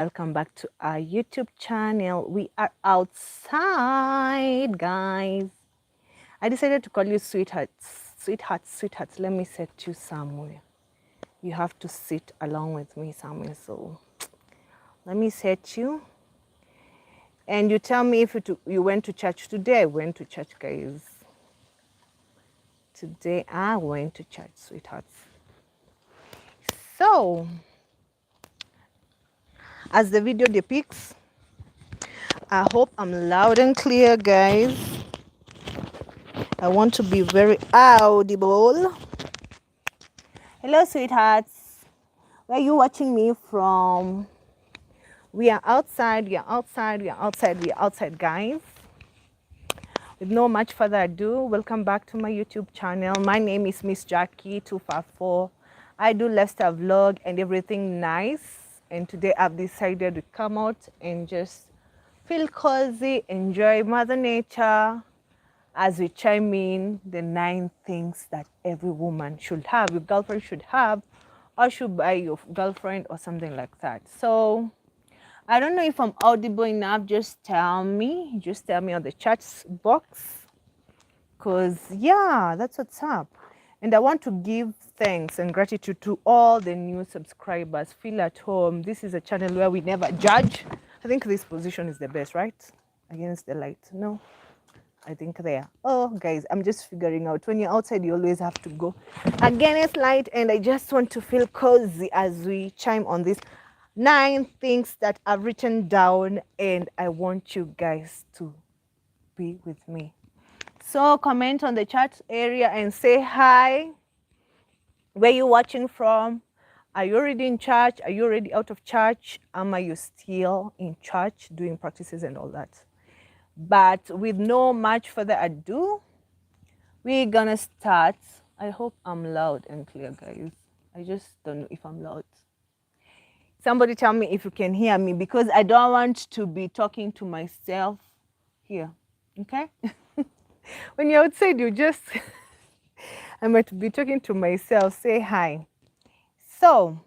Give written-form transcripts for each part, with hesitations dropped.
Welcome back to our YouTube channel. We are outside, guys. I decided to call you sweethearts. Sweethearts. Let me set you somewhere. You have to sit along with me somewhere. So let me set you. And you tell me if you went to church today. I went to church, guys. Today I went to church, sweethearts. So, as the video depicts, I hope I'm loud and clear, guys. I want to be very audible. Hello, sweethearts. Where are you watching me from? We are outside, guys. With no much further ado, welcome back to my YouTube channel. My name is Miss Jackie 254. I do lifestyle vlog and everything nice. And today I've decided to come out and just feel cozy, enjoy Mother Nature as we chime in the 9 things that every woman should have, your girlfriend should have, or should buy your girlfriend or something like that. So I don't know if I'm audible enough. Just tell me on the chat box, because yeah, that's what's up. And I want to give thanks and gratitude to all the new subscribers. Feel at home. This is a channel where we never judge. I think this position is the best, right? Against the light. No, I think there. Oh, guys, I'm just figuring out. When you're outside, you always have to go against light. And I just want to feel cozy as we chime on this 9 things that I've written down. And I want you guys to be with me. So comment on the chat area and say hi. Where you watching from? Are you already in church? Are you already out of church? Are you still in church doing practices and all that? But with no much further ado, we're gonna start. I hope I'm loud and clear, guys. I just don't know if I'm loud. Somebody tell me if you can hear me, because I don't want to be talking to myself here. Okay? When you're outside, you just, I might be talking to myself. Say hi. So,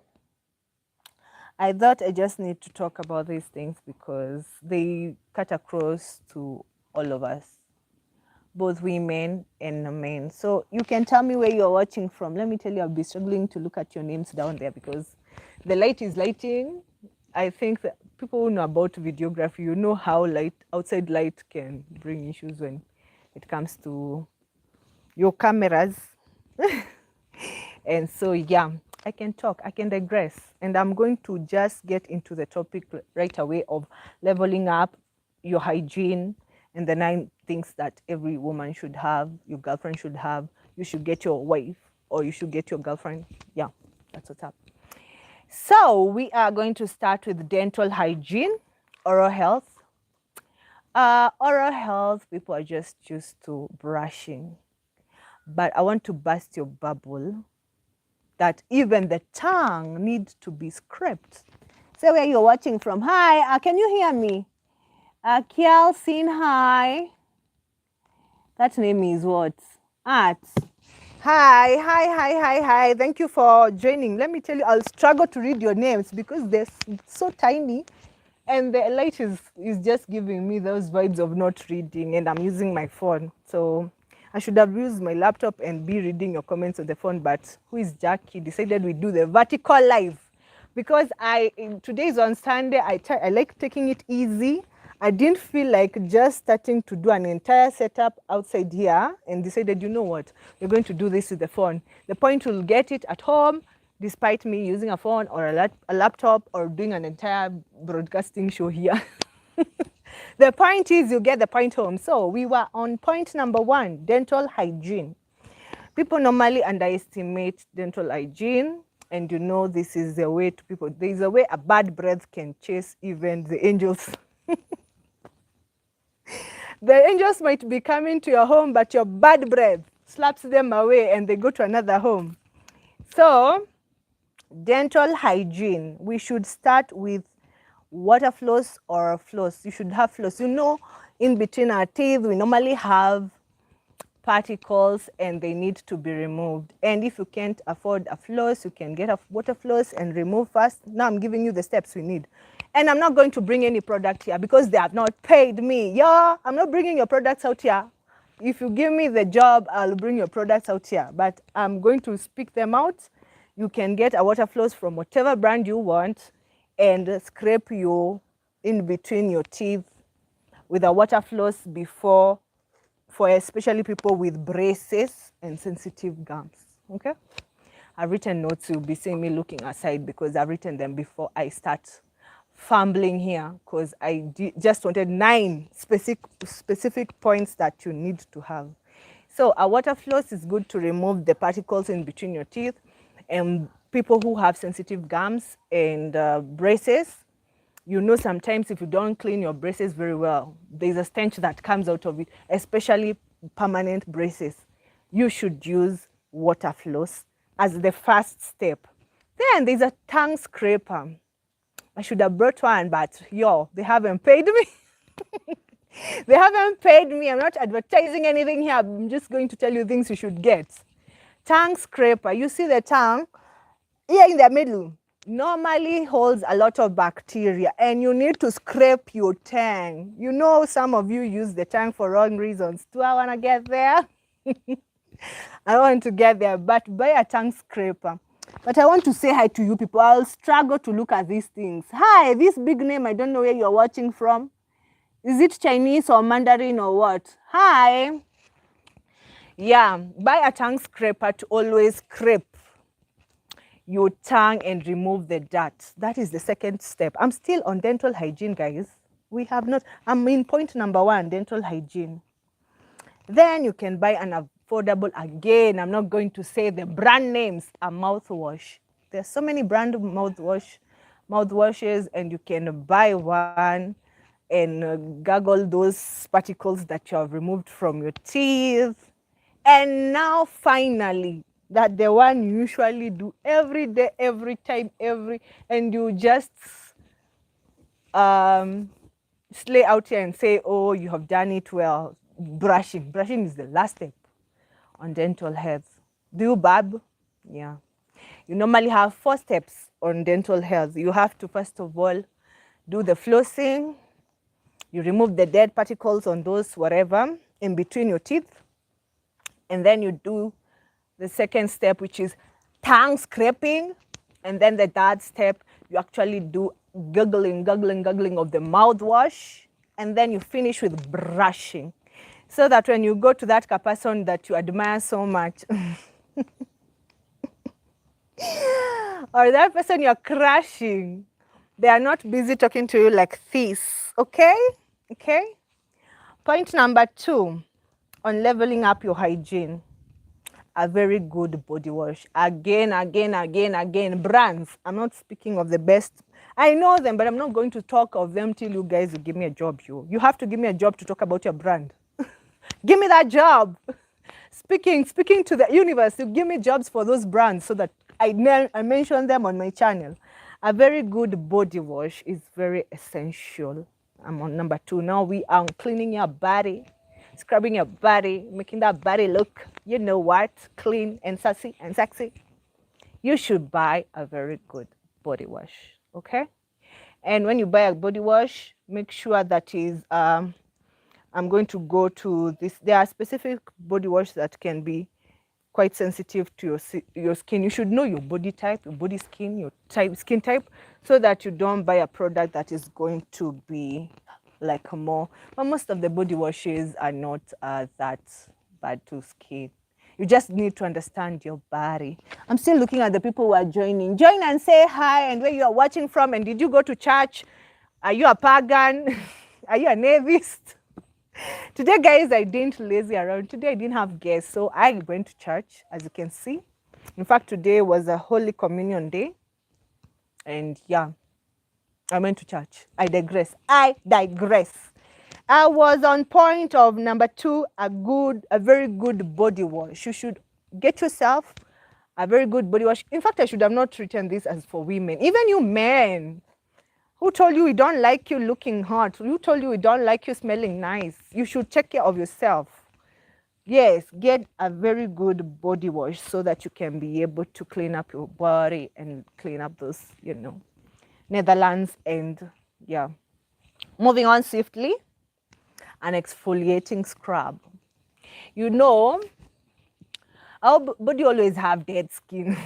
I thought I just need to talk about these things because they cut across to all of us, both women and men. So, you can tell me where you're watching from. Let me tell you, I'll be struggling to look at your names down there because the light is lighting. I think that people who know about videography, you know how outside light can bring issues when it comes to your cameras. And so, yeah, I can talk, I can digress. And I'm going to just get into the topic right away of leveling up your hygiene and the 9 things that every woman should have, your girlfriend should have. You should get your wife or you should get your girlfriend. Yeah, that's what's up. So we are going to start with dental hygiene, oral health. Oral health, people are just used to brushing. But I want to burst your bubble that even the tongue needs to be scraped. Say where you're watching from. Hi, can you hear me? Kelsey, hi. That name is what? Art. Hi. Thank you for joining. Let me tell you, I'll struggle to read your names because they're so tiny. And the light is just giving me those vibes of not reading, and I'm using my phone. So I should have used my laptop and be reading your comments on the phone, but who is Jackie decided we do the vertical live because today is on Sunday. I like taking it easy. I didn't feel like just starting to do an entire setup outside here, and decided, you know what, we're going to do this with the phone. The point will get it at home, despite me using a phone or a laptop or doing an entire broadcasting show here. The point is you get the point home. So we were on point number 1, dental hygiene. People normally underestimate dental hygiene, and you know this is the way to people. There is a way a bad breath can chase even the angels. The angels might be coming to your home, but your bad breath slaps them away and they go to another home. So dental hygiene, we should start with water floss or floss. You should have floss. You know, in between our teeth, we normally have particles and they need to be removed. And if you can't afford a floss, you can get a water floss and remove first. Now I'm giving you the steps we need. And I'm not going to bring any product here because they have not paid me. Yeah, I'm not bringing your products out here. If you give me the job, I'll bring your products out here. But I'm going to speak them out. You can get a water floss from whatever brand you want and scrape your in between your teeth with a water floss before, for especially people with braces and sensitive gums. Okay? I've written notes. You'll be seeing me looking aside because I've written them before I start fumbling here, because I just wanted 9 specific points that you need to have. So a water floss is good to remove the particles in between your teeth. And people who have sensitive gums and braces, you know, sometimes if you don't clean your braces very well, there's a stench that comes out of it, especially permanent braces. You should use water floss as the first step. Then there's a tongue scraper. I should have brought one, but yo, they haven't paid me. They haven't paid me. I'm not advertising anything here. I'm just going to tell you things you should get. Tongue scraper. You see the tongue here in the middle normally holds a lot of bacteria, and you need to scrape your tongue. You know, some of you use the tongue for wrong reasons. Do I want to get there? I want to get there, but buy a tongue scraper. But I want to say hi to you people. I'll struggle to look at these things. Hi, this big name, I don't know where you're watching from. Is it Chinese or Mandarin or what? Hi. Yeah, buy a tongue scraper to always scrape your tongue and remove the dirt. That is the second step. I'm still on dental hygiene, guys. We have not, I'm in point number 1, dental hygiene. Then you can buy an affordable, again, I'm not going to say the brand names, a mouthwash. There's so many brand mouthwashes, and you can buy one and gargle those particles that you have removed from your teeth. And now finally, that the one you usually do every day, every time, and you just slay out here and say, oh, you have done it well. Brushing. Brushing is the last step on dental health. Do you barb? Yeah. You normally have 4 steps on dental health. You have to, first of all, do the flossing. You remove the dead particles on those, whatever, in between your teeth. And then you do the second step, which is tongue scraping. And then the third step, you actually do gargling of the mouthwash. And then you finish with brushing. So that when you go to that person that you admire so much, or that person you're crushing, they are not busy talking to you like this, okay? Okay? Point number 2, on leveling up your hygiene. A very good body wash. Again, brands. I'm not speaking of the best. I know them, but I'm not going to talk of them till you guys will give me a job. You have to give me a job to talk about your brand. Give me that job. Speaking to the universe, you give me jobs for those brands so that I mention them on my channel. A very good body wash is very essential. I'm on number 2. Now we are cleaning your body, scrubbing your body, making that body look, you know what, clean and sassy and sexy. You should buy a very good body wash, okay? And when you buy a body wash, make sure that is, I'm going to go to this. There are specific body wash that can be quite sensitive to your skin. You should know your body type, your body skin, your skin type, so that you don't buy a product that is going to be like more. But most of the body washes are not that bad to skin. You just need to understand your body. I'm still looking at the people who are joining. Join and say hi and where you are watching from. And did you go to church? Are you a pagan? Are you a navist? Today, guys, I didn't lazy around. Today, I didn't have guests, so I went to church, as you can see. In fact, today was a Holy Communion day. And yeah, I went to church. I digress. I was on point of number 2, a very good body wash. You should get yourself a very good body wash. In fact, I should have not written this as for women. Even you men, who told you we don't like you looking hot? Who told you we don't like you smelling nice? You should take care of yourself. Yes, get a very good body wash so that you can be able to clean up your body and clean up those, you know, Netherlands and Yeah. Moving on swiftly, an exfoliating scrub. You know, our body always have dead skin.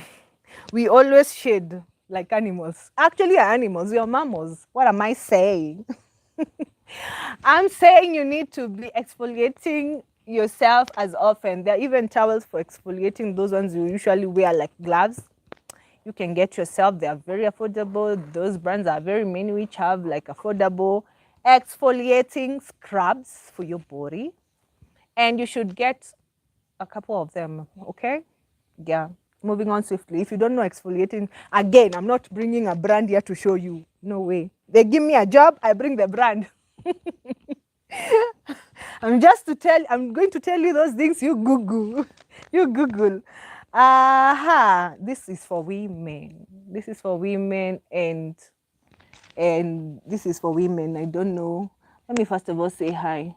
We always shed like animals. Actually, we are animals. We are mammals. What am I saying? I'm saying you need to be exfoliating yourself as often. There are even towels for exfoliating, those ones you usually wear like gloves. You can get yourself. They are very affordable. Those brands are very many which have like affordable exfoliating scrubs for your body. And you should get a couple of them, okay? Yeah. Moving on swiftly. If you don't know exfoliating, again, I'm not bringing a brand here to show you. No way. They give me a job, I bring the brand. I'm going to tell you those things you Google. You Google. Aha. This is for women. This is for women and this is for women. I don't know. Let me first of all say hi.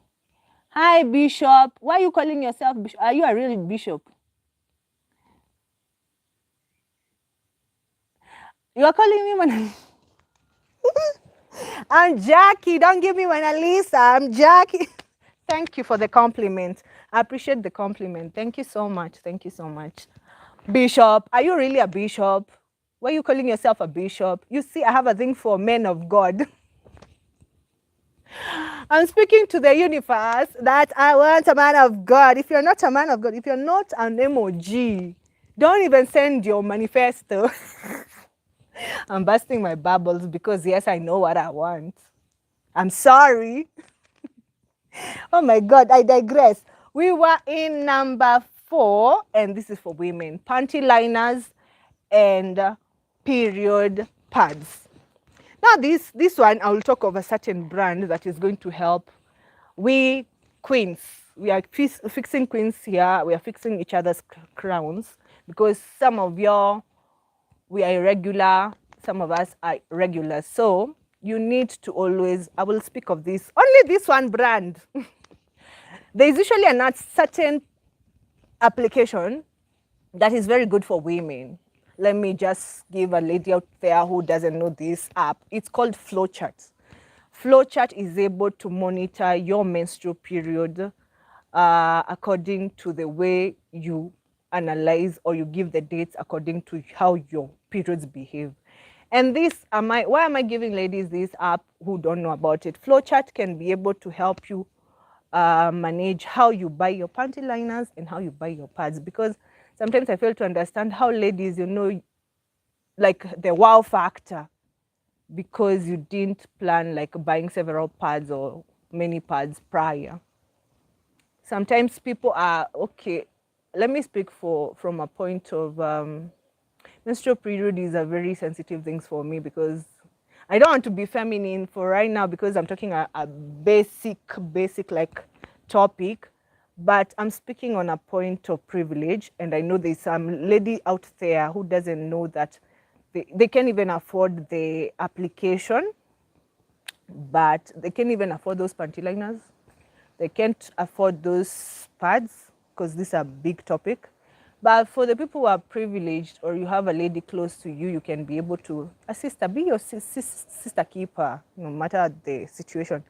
Hi, Bishop. Why are you calling yourself Bishop? Are you a real bishop? You are calling me Mona. I'm Jackie. Don't give me Mona Lisa. I'm Jackie. Thank you for the compliment. I appreciate the compliment. Thank you so much. Thank you so much. Bishop, are you really a bishop? Why are you calling yourself a bishop? You see, I have a thing for men of God. I'm speaking to the universe that I want a man of God. If you're not a man of God, if you're not an emoji, don't even send your manifesto. I'm busting my bubbles because, yes, I know what I want. I'm sorry. Oh my God, I digress. We were in number 4, and this is for women. Panty liners and period pads. Now this one, I will talk of a certain brand that is going to help. We queens, we are fixing queens here. We are fixing each other's crowns because some of y'all, we are irregular. Some of us are regular. So you need to always, I will speak of this, only this one brand. There is usually a certain application that is very good for women. Let me just give a lady out there who doesn't know this app. It's called Flowchart. Flowchart is able to monitor your menstrual period according to the way you analyze or you give the dates according to how your periods behave. And this, why am I giving ladies this app who don't know about it? Flowchart can be able to help you manage how you buy your panty liners and how you buy your pads, because sometimes I fail to understand how ladies, you know, like the wow factor, because you didn't plan like buying several pads or many pads prior. Sometimes people are, okay, let me speak from a point of menstrual period is a very sensitive thing for me because I don't want to be feminine for right now because I'm talking a basic like topic, but I'm speaking on a point of privilege, and I know there's some lady out there who doesn't know that they can't even afford the application, but they can't even afford those panty liners. They can't afford those pads because these are a big topic. But for the people who are privileged or you have a lady close to you, you can be able to assist her, be your sister keeper, no matter the situation.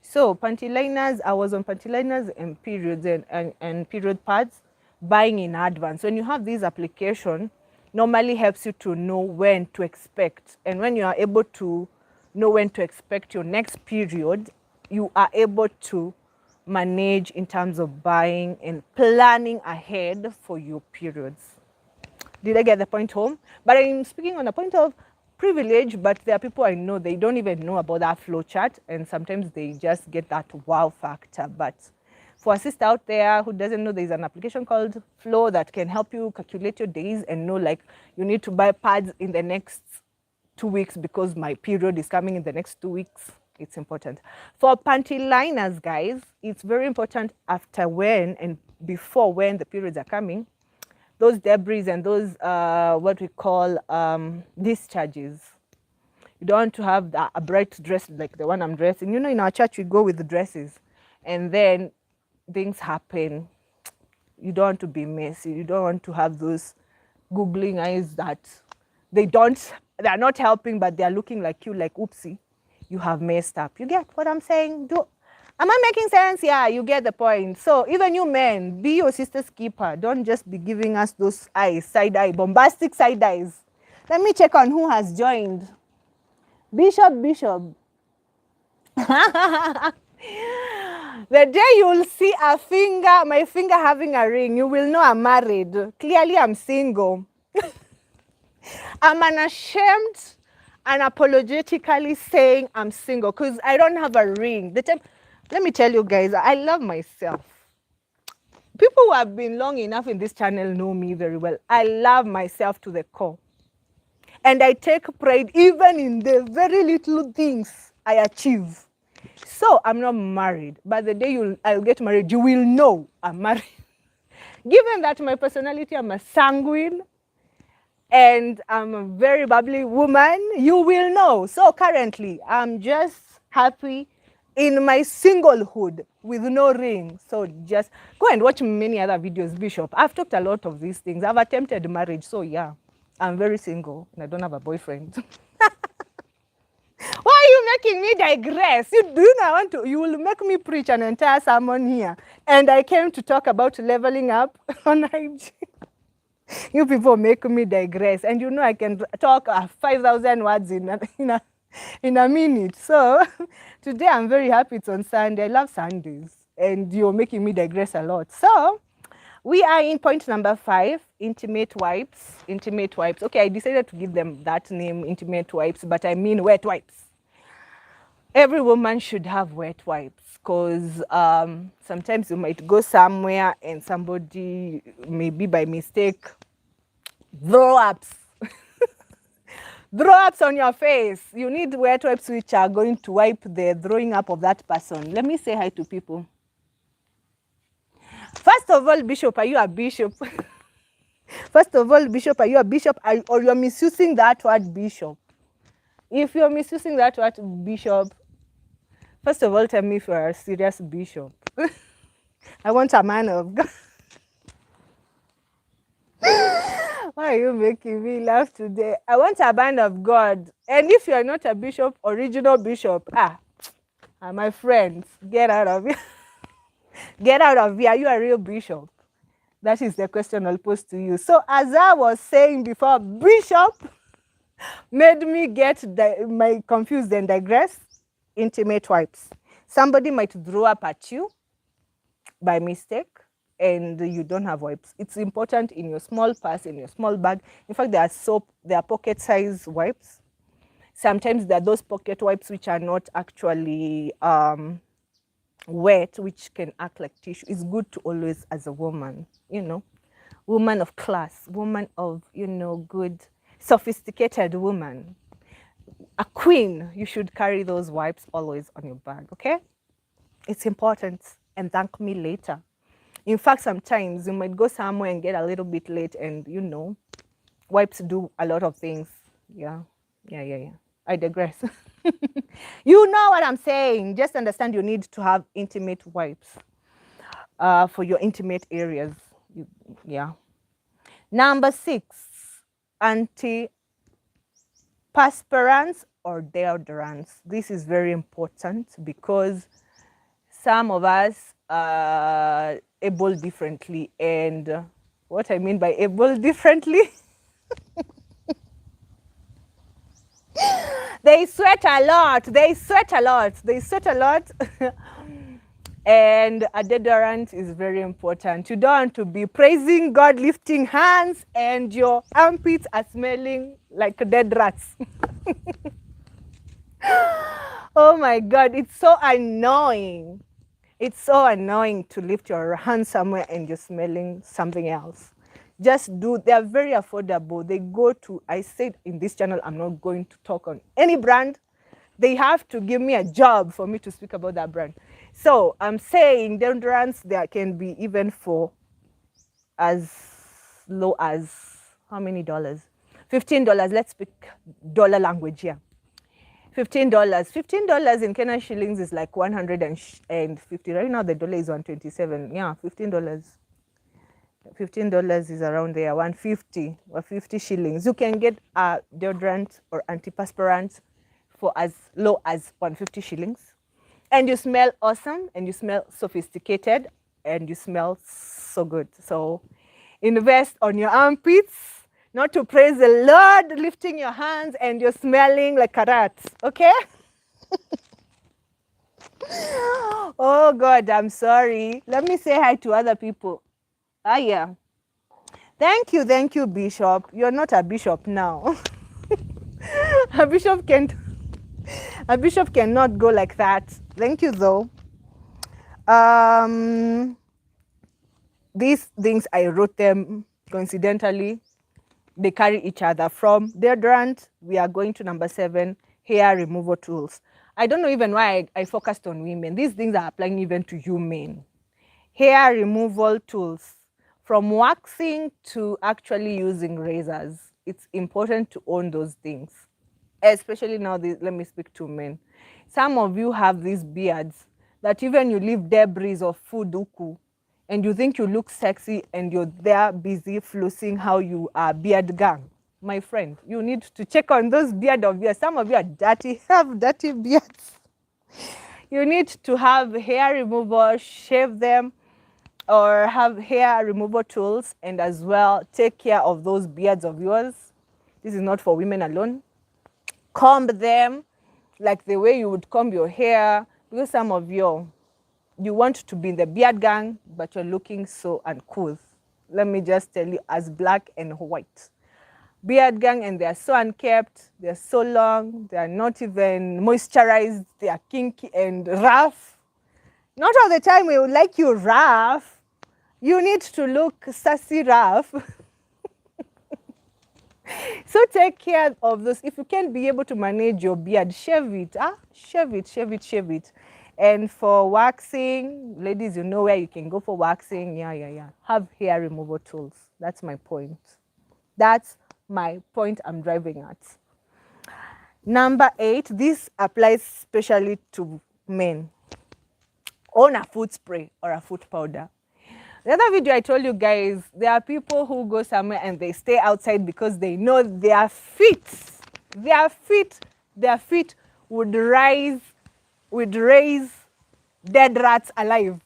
So panty liners, I was on panty liners and periods and period pads, buying in advance. When you have this application, normally helps you to know when to expect. And when you are able to know when to expect your next period, you are able to manage in terms of buying and planning ahead for your periods. Did I get the point home? But I'm speaking on a point of privilege, but there are people I know, they don't even know about that flow chart, and sometimes they just get that wow factor. But for a sister out there who doesn't know, there's an application called Flow that can help you calculate your days and know, like, you need to buy pads in the next 2 weeks because my period is coming in the next 2 weeks. It's important. For panty liners, guys, it's very important after when and before when the periods are coming. Those debris and those what we call discharges. You don't want to have a bright dress like the one I'm dressing. You know, in our church we go with the dresses, and then things happen. You don't want to be messy. You don't want to have those googling eyes that they're not helping, but they're looking like you, like oopsie. you have messed up. You get what I'm saying? Am I making sense? Yeah, you get the point. So even you men, be your sister's keeper. Don't just be giving us those eyes, side eye, bombastic side eyes. Let me check on who has joined. Bishop. The day you'll see my finger having a ring, you will know I'm married. Clearly, I'm single. I'm unashamed and apologetically saying I'm single because I don't have a ring. Let me tell you guys, I love myself. People who have been long enough in this channel know me very well. I love myself to the core. And I take pride even in the very little things I achieve. So I'm not married, but the day I'll get married, you will know I'm married. Given that my personality, I'm a sanguine, and I'm a very bubbly woman, you will know. So currently, I'm just happy in my singlehood with no ring. So just go and watch many other videos, Bishop. I've talked a lot of these things. I've attempted marriage, so yeah, I'm very single and I don't have a boyfriend. Why are you making me digress? You will make me preach an entire sermon here. And I came to talk about leveling up on hygiene. You people make me digress. And you know I can talk 5,000 words in a minute. So today I'm very happy it's on Sunday. I love Sundays. And you're making me digress a lot. So we are in point number 5, intimate wipes. Intimate wipes. Okay, I decided to give them that name, intimate wipes, but I mean wet wipes. Every woman should have wet wipes because sometimes you might go somewhere and somebody, maybe by mistake, throw ups. Throw ups on your face. You need wet wipes which are going to wipe the throwing up of that person. Let me say hi to people. First of all, Bishop, are you a bishop? First of all, Bishop, are you a bishop or you're misusing that word bishop? If you're misusing that word bishop, first of all, tell me if you're a serious bishop. I want a man of God. Why are you making me laugh today? I want a man of God. And if you're not a bishop, original bishop, my friends, get out of here. Get out of here. Are you a real bishop? That is the question I'll pose to you. So as I was saying before, bishop made me get confused and digress. Intimate wipes. Somebody might throw up at you by mistake and you don't have wipes. It's important in your small purse, in your small bag. In fact, there are pocket size wipes. Sometimes there are those pocket wipes which are not actually wet, which can act like tissue. It's good to always, as a woman, woman of class, woman of, good, sophisticated woman, a queen, you should carry those wipes always on your bag, okay? It's important, and thank me later. In fact, sometimes you might go somewhere and get a little bit late and, wipes do a lot of things. Yeah. I digress. You know what I'm saying. Just understand you need to have intimate wipes for your intimate areas. Yeah. Number 6, antiperspirants or deodorants. This is very important because some of us are able differently. And what I mean by able differently, they sweat a lot. And a deodorant is very important. You don't want to be praising God, lifting hands, and your armpits are smelling like dead rats. Oh my God, it's so annoying. It's so annoying to lift your hand somewhere and you're smelling something else. They are very affordable. They go to, I said in this channel, I'm not going to talk on any brand. They have to give me a job for me to speak about that brand. So I'm saying deodorants, there can be even for as low as, how many dollars? $15. Let's speak dollar language here. $15. $15 in Kenya shillings is like 150. Right now the dollar is 127. Yeah, $15. $15 is around there, 150 or 50 shillings. You can get a deodorant or antiperspirant for as low as 150 shillings. And you smell awesome, and you smell sophisticated, and you smell so good. So invest on your armpits, not to praise the Lord, lifting your hands and you're smelling like a rat, okay? Oh God, I'm sorry. Let me say hi to other people. Ah, yeah. Thank you, Bishop. You're not a bishop now. a bishop can a bishop cannot go like that. Thank you though. These things I wrote them coincidentally. They carry each other. From deodorant, we are going to number 7, hair removal tools. I don't know even why I focused on women. These things are applying even to you men. Hair removal tools. From waxing to actually using razors, it's important to own those things. Especially now, let me speak to men. Some of you have these beards that even you leave debris of food uku, and you think you look sexy and you're there busy flossing how you are beard gang. My friend, you need to check on those beard of yours. Some of you are dirty, have dirty beards. You need to have hair removal, shave them, or have hair removal tools, and as well take care of those beards of yours. This is not for women alone. Comb them like the way you would comb your hair, because some of you want to be in the beard gang, but you're looking so uncouth. Let me just tell you, as black and white. Beard gang, and they're so unkempt, they're so long, they're not even moisturized, they are kinky and rough. Not all the time we would like you rough. You need to look sassy rough. So take care of those. If you can't be able to manage your beard, shave it. Shave it. And for waxing, ladies, you know where you can go for waxing. Yeah. Have hair removal tools. That's my point. That's my point I'm driving at. Number 8, this applies especially to men. Own a foot spray or a foot powder. The other video I told you guys, there are people who go somewhere and they stay outside because they know their feet would raise dead rats alive.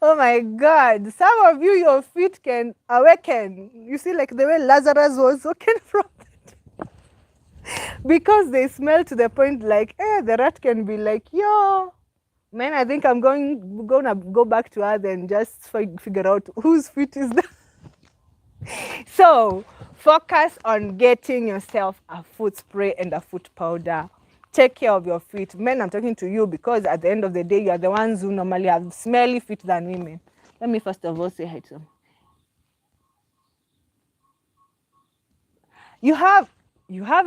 Oh my God. Some of you, your feet can awaken. You see, like the way Lazarus was awakened from it. Because they smell to the point like, the rat can be like, yo, man, I think I'm gonna go back to Earth and just figure out whose feet is that. So focus on getting yourself a foot spray and a foot powder. Take care of your feet. Men, I'm talking to you because at the end of the day, you are the ones who normally have smelly feet than women. Let me first of all say hi to them. You have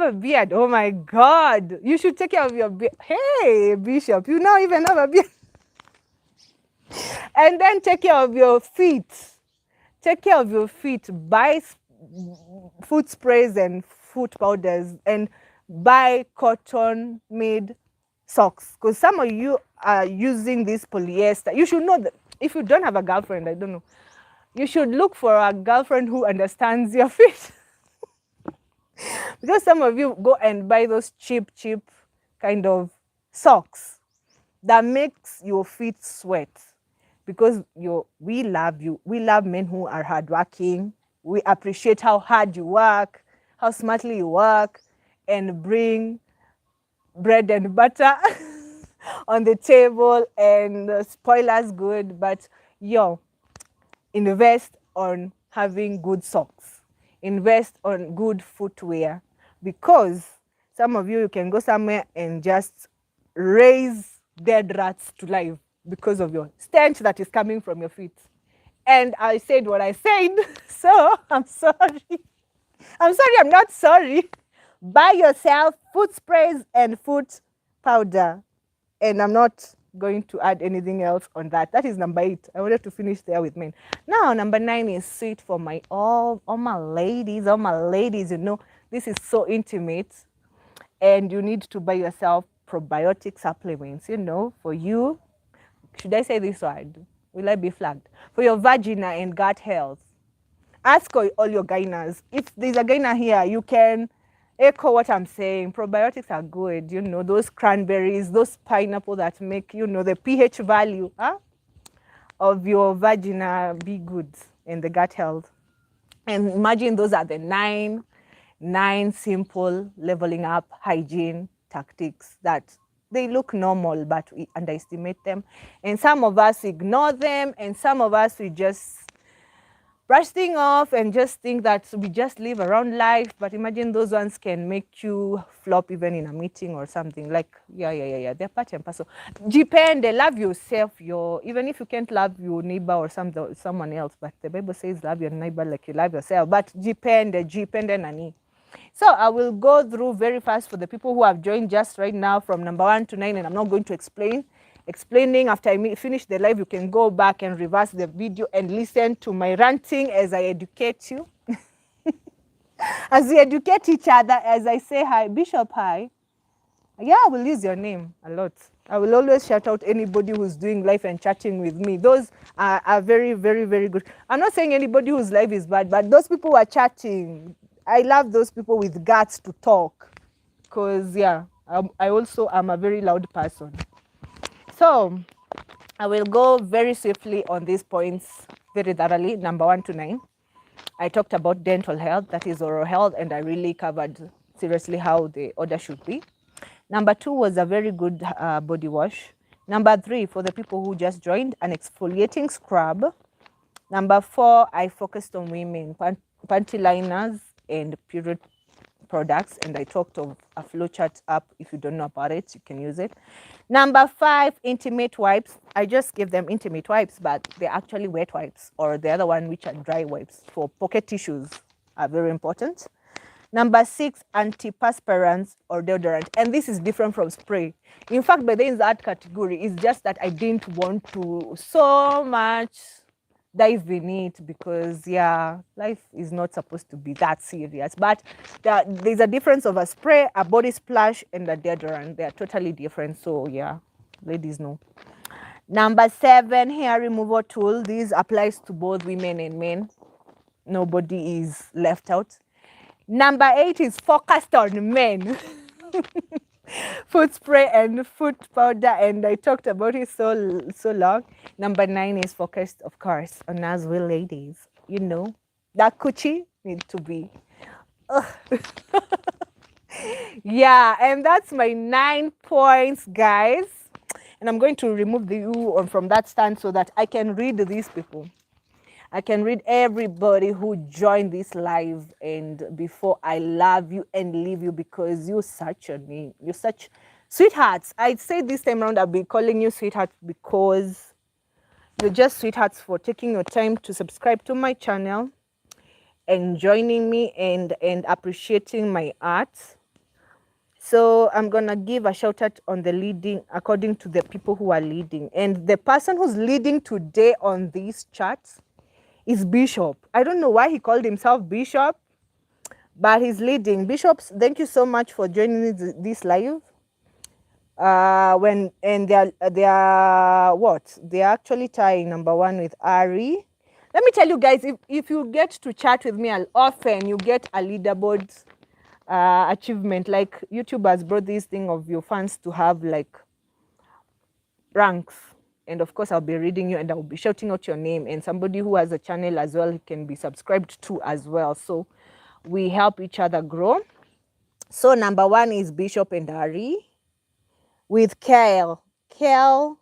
a beard. Oh my God. You should take care of your beard. Hey, Bishop, you now even have a beard. And then take care of your feet. Take care of your feet. Buy foot sprays and foot powders, and buy cotton-made socks. Because some of you are using this polyester. You should know that if you don't have a girlfriend, I don't know, you should look for a girlfriend who understands your feet. Because some of you go and buy those cheap kind of socks that makes your feet sweat. Because we love you. We love men who are hardworking. We appreciate how hard you work, how smartly you work, and bring bread and butter on the table, and spoilers good. But invest on having good socks. Invest on good footwear, because some of you can go somewhere and just raise dead rats to life because of your stench that is coming from your feet. And I said what I said, so I'm sorry. I'm not sorry. Buy yourself foot sprays and foot powder. And I'm not going to add anything else on that. That is number 8. I wanted to finish there with men. Now, number 9 is sweet for all my ladies. All my ladies, this is so intimate. And you need to buy yourself probiotic supplements, for you. Should I say this word? Will I be flagged? For your vagina and gut health. Ask all your gynas. If there's a gyna here, you can echo what I'm saying. Probiotics are good. You know, those cranberries, those pineapple that make, you know, the pH value of your vagina be good in the gut health. And imagine those are the nine simple leveling up hygiene tactics that they look normal, but we underestimate them. And some of us ignore them, and some of us, we just brush things off and just think that we just live around life. But imagine those ones can make you flop even in a meeting or something. Like, yeah. They're part and parcel. Depende, love yourself. Even if you can't love your neighbor or someone else, but the Bible says love your neighbor like you love yourself. But depende nani. So I will go through very fast for the people who have joined just right now from number 1 to 9, and I'm not going to explaining. After I finish the live, you can go back and reverse the video and listen to my ranting as I educate you. As we educate each other, as I say hi, Bishop, hi. Yeah, I will use your name a lot. I will always shout out anybody who's doing live and chatting with me. Those are very, very, very good. I'm not saying anybody whose live is bad, but those people who are chatting, I love those people with guts to talk. Because, yeah, I also am a very loud person. So I will go very swiftly on these points very thoroughly, number 1 to 9. I talked about dental health, that is oral health, and I really covered seriously how the order should be. Number 2 was a very good body wash. Number 3, for the people who just joined, an exfoliating scrub. Number 4, I focused on women, panty liners and period products, and I talked of a flowchart app. If you don't know about it, you can use it. Number 5, intimate wipes. I just give them intimate wipes, but they're actually wet wipes, or the other one, which are dry wipes. For pocket tissues are very important. Number 6, antiperspirants or deodorant, and this is different from spray. In fact, by the in that category, it's just that I didn't want to so much dive in it because, yeah, life is not supposed to be that serious. But there's a difference of a spray, a body splash, and a deodorant. They are totally different. So, yeah, ladies know. Number 7, hair removal tool. This applies to both women and men. Nobody is left out. Number 8 is focused on men. Foot spray and foot powder, and I talked about it so long. Number 9 is focused, of course, on us well ladies. You know, that coochie needs to be. Yeah, and that's my 9 points, guys. And I'm going to remove the U from that stand so that I can read these people. I can read everybody who joined this live, and before I love you and leave you, because you're such sweethearts. I'd say this time around I'll be calling you sweethearts because you're just sweethearts for taking your time to subscribe to my channel and joining me and appreciating my art. So I'm gonna give a shout out on the leading according to the people who are leading, and the person who's leading today on these charts is Bishop. I don't know why he called himself Bishop, but he's leading. Bishops, thank you so much for joining this live. They are what? They are actually tying number 1 with Ari. Let me tell you guys, if you get to chat with me often, you get a leaderboard achievement. Like YouTube has brought this thing of your fans to have like ranks. And of course, I'll be reading you and I'll be shouting out your name. And somebody who has a channel as well can be subscribed to as well. So we help each other grow. So number 1 is Bishop and Ari with 𝐘𝐒. 𝐘𝐒,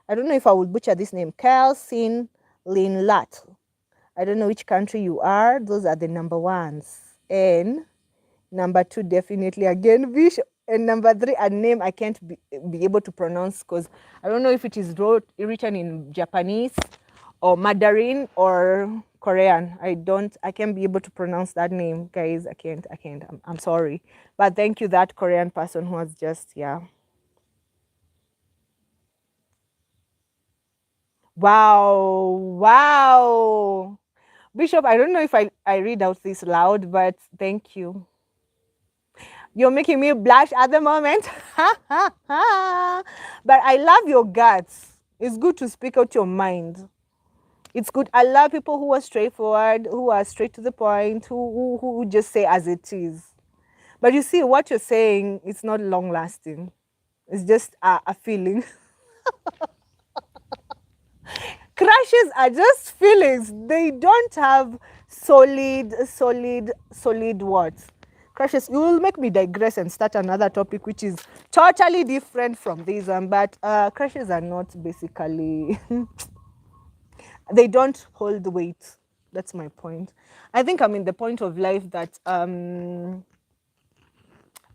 I don't know if I would butcher this name. 𝐘𝐒. I don't know which country you are. Those are the number 1s. And number 2, definitely again, Bishop. And number 3, a name I can't be able to pronounce because I don't know if it is written in Japanese or Mandarin or Korean. I can't be able to pronounce that name, guys. I can't. I'm sorry. But thank you, that Korean person who has just, yeah. Wow. Bishop, I don't know if I read out this loud, but thank you. You're making me blush at the moment. But I love your guts. It's good to speak out your mind. It's good. I love people who are straightforward, who are straight to the point, who just say as it is. But you see, what you're saying, it's not long lasting. It's just a feeling. Crushes are just feelings. They don't have solid words. Crushes, you will make me digress and start another topic which is totally different from this one. But crushes are not basically, they don't hold weight. That's my point. I think I'm in the point of life that I'm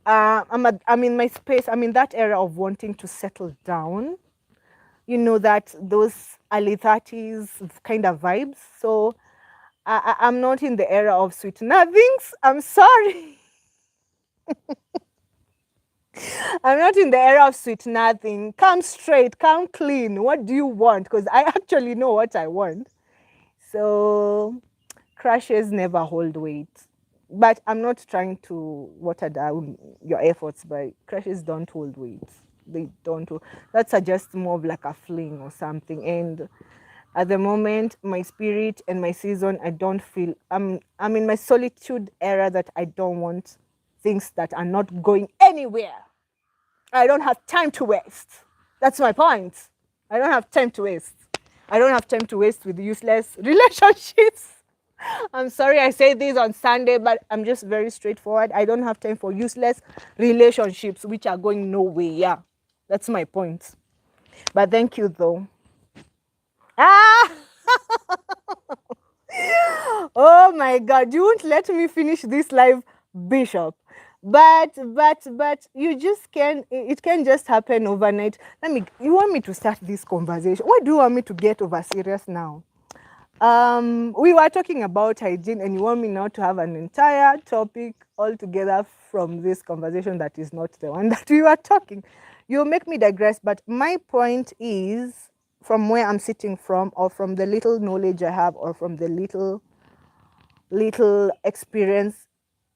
in my space. I'm in that era of wanting to settle down. You know, that those early 30s kind of vibes. So I'm not in the era of sweet nothings. I'm sorry. I'm not in the era of sweet nothing. Come straight, come clean. What do you want? Because I actually know what I want. So crushes never hold weight. But I'm not trying to water down your efforts, but crushes don't hold weight. They don't. That's just more of like a fling or something. And at the moment, my spirit and my season, I don't feel, I'm in my solitude era that I don't want things that are not going anywhere. I don't have time to waste. That's my point. I don't have time to waste. I don't have time to waste with useless relationships. I'm sorry I say this on Sunday, but I'm just very straightforward. I don't have time for useless relationships which are going nowhere. Yeah, that's my point. But thank you though. Ah! Oh my God, you won't let me finish this live, Bishop. But you just can, it can just happen overnight. You want me to start this conversation? Why do you want me to get over serious now? We were talking about hygiene, and you want me now to have an entire topic altogether from this conversation that is not the one that we were talking. You'll make me digress, but my point is, from where I'm sitting from, or from the little knowledge I have, or from the little experience,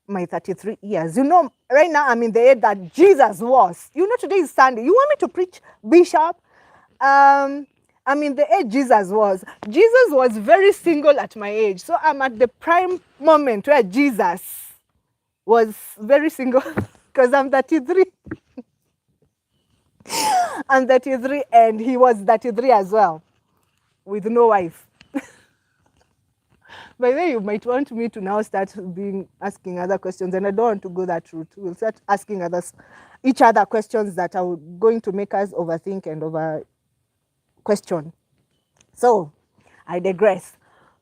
my 33 years. You know, right now I'm in the age that Jesus was. You know, today is Sunday. You want me to preach, Bishop? I mean, the age Jesus was. Jesus was very single at my age. So I'm at the prime moment where Jesus was very single because I'm 33. I'm 33 and he was 33 as well with no wife. By the way, you might want me to now start asking other questions, and I don't want to go that route. We'll start asking each other questions that are going to make us overthink and over question. So, I digress.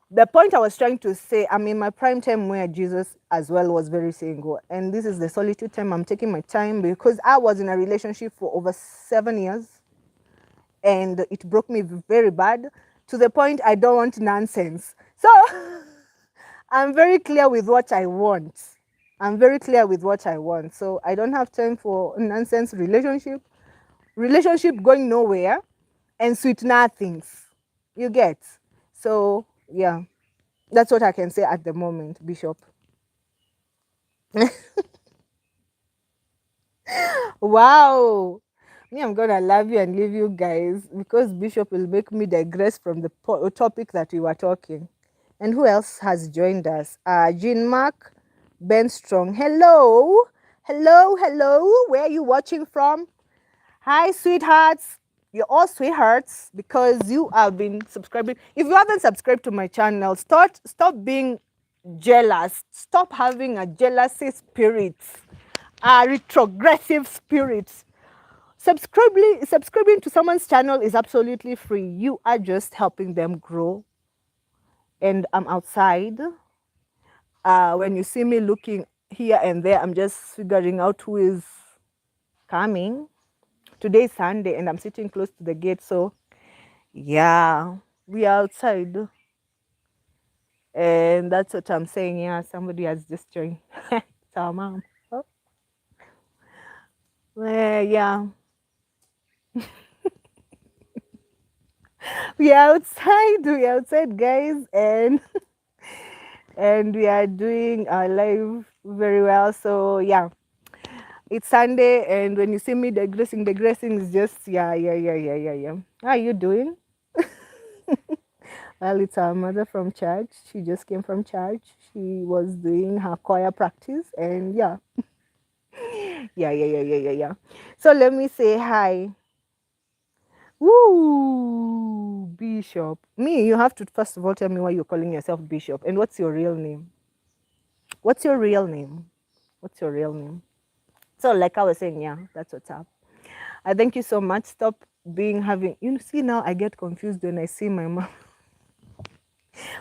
The point I was trying to say, I'm in my prime time where Jesus as well was very single. And this is the solitude time. I'm taking my time because I was in a relationship for over 7 years. And it broke me very bad to the point I don't want nonsense. So, I'm very clear with what I want. I'm very clear with what I want. So, I don't have time for nonsense relationship going nowhere, and sweet nothings. You get? So, yeah, that's what I can say at the moment, Bishop. Wow. Me, I'm going to love you and leave you guys because Bishop will make me digress from the topic that we were talking. And who else has joined us? Jean Mark, Ben Strong. Hello. Hello, hello. Where are you watching from? Hi, sweethearts. You're all sweethearts because you have been subscribing. If you haven't subscribed to my channel, stop being jealous. Stop having a jealousy spirit, a retrogressive spirit. Subscribing to someone's channel is absolutely free. You are just helping them grow. And I'm outside. When you see me looking here and there, I'm just figuring out who is coming. Today is Sunday and I'm sitting close to the gate. So, yeah, we are outside. And that's what I'm saying. Yeah, somebody has just joined. It's our mom. Oh. Yeah. We are outside, guys. And we are doing our live very well. So, yeah. It's Sunday, and when you see me digressing is just, yeah. How are you doing? Well, it's our mother from church. She just came from church. She was doing her choir practice, and yeah. Yeah. So let me say hi. Woo, Bishop. Me, you have to first of all tell me why you're calling yourself Bishop and what's your real name. What's your real name? What's your real name? So, like I was saying, yeah, that's what's up. I thank you so much. Stop being having. You see now, I get confused when I see my mom.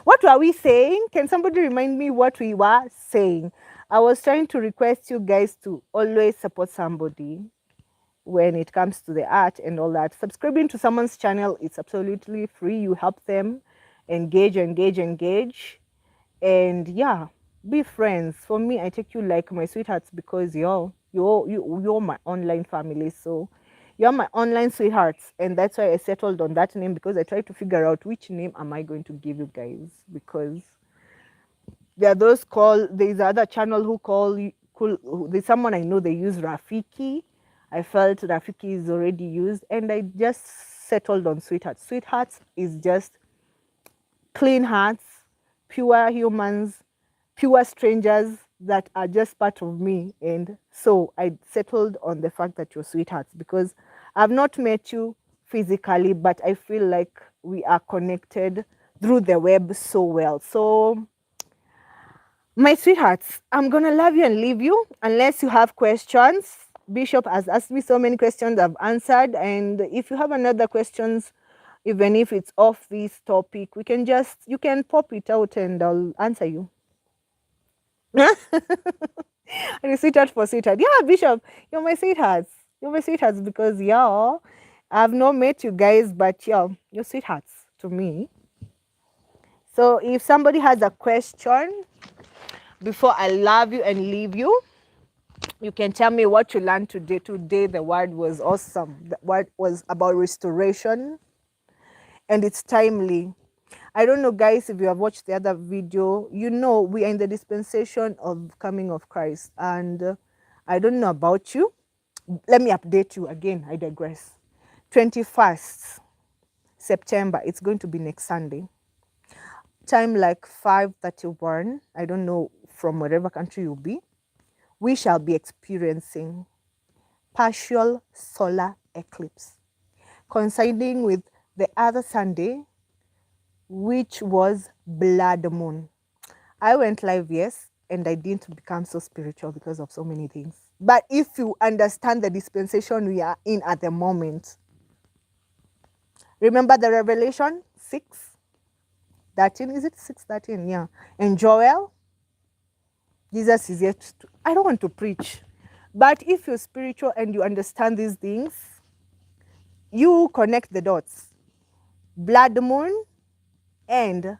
What were we saying? Can somebody remind me what we were saying? I was trying to request you guys to always support somebody when it comes to the art and all that. Subscribing to someone's channel is absolutely free. You help them engage. And yeah, be friends. For me, I take you like my sweethearts because you're my online family. So you're my online sweethearts, and that's why I settled on that name, because I tried to figure out which name am I going to give you guys, because there are those there's other channel who there's someone I know, they use Rafiki. I felt Rafiki is already used, and I just settled on Sweethearts. Sweethearts is just clean hearts, pure humans, pure strangers that are just part of me. And so I settled on the fact that you're sweethearts, because I've not met you physically, but I feel like we are connected through the web so well. So my sweethearts, I'm going to love you and leave you unless you have questions. Bishop has asked me so many questions I've answered. And if you have another questions, even if it's off this topic, you can pop it out and I'll answer you. And sweetheart for sweetheart. Yeah, Bishop, you're my sweethearts. You're my sweethearts because, yeah, I've not met you guys, but yeah, you're sweethearts to me. So if somebody has a question, before I love you and leave you, you can tell me what you learned today. Today, the word was awesome. The word was about restoration, and it's timely. I don't know, guys, if you have watched the other video, you know we are in the dispensation of coming of Christ. And I don't know about you. Let me update you again. I digress. 21st September, it's going to be next Sunday. Time like 5:31. I don't know from whatever country you'll be. We shall be experiencing partial solar eclipse, coinciding with the other Sunday, which was blood moon. I went live, yes, and I didn't become so spiritual because of so many things. But if you understand the dispensation we are in at the moment, remember the Revelation 6:13, is it 6:13? Yeah. And Joel, Jesus is yet to, I don't want to preach, but if you're spiritual and you understand these things, you connect the dots. Blood moon and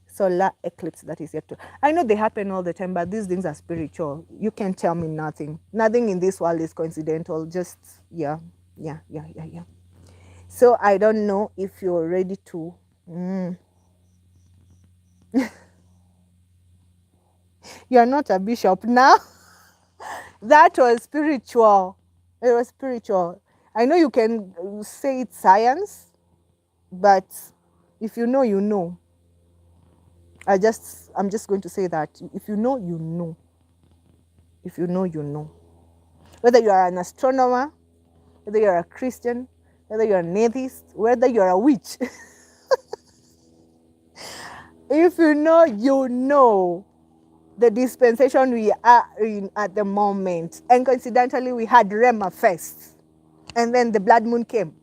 solar eclipse that is yet to. I know they happen all the time, but these things are spiritual. You can tell me nothing. Nothing in this world is coincidental. Just, yeah. So I don't know if you're ready to. You're not a bishop now. That was spiritual. It was spiritual. I know you can say it's science, but if you know, you know. I'm just going to say that if you know, you know. If you know, you know. Whether you are an astronomer, whether you're a Christian, whether you're an atheist, whether you're a witch. If you know, you know the dispensation we are in at the moment. And coincidentally, we had Rema first. And then the blood moon came.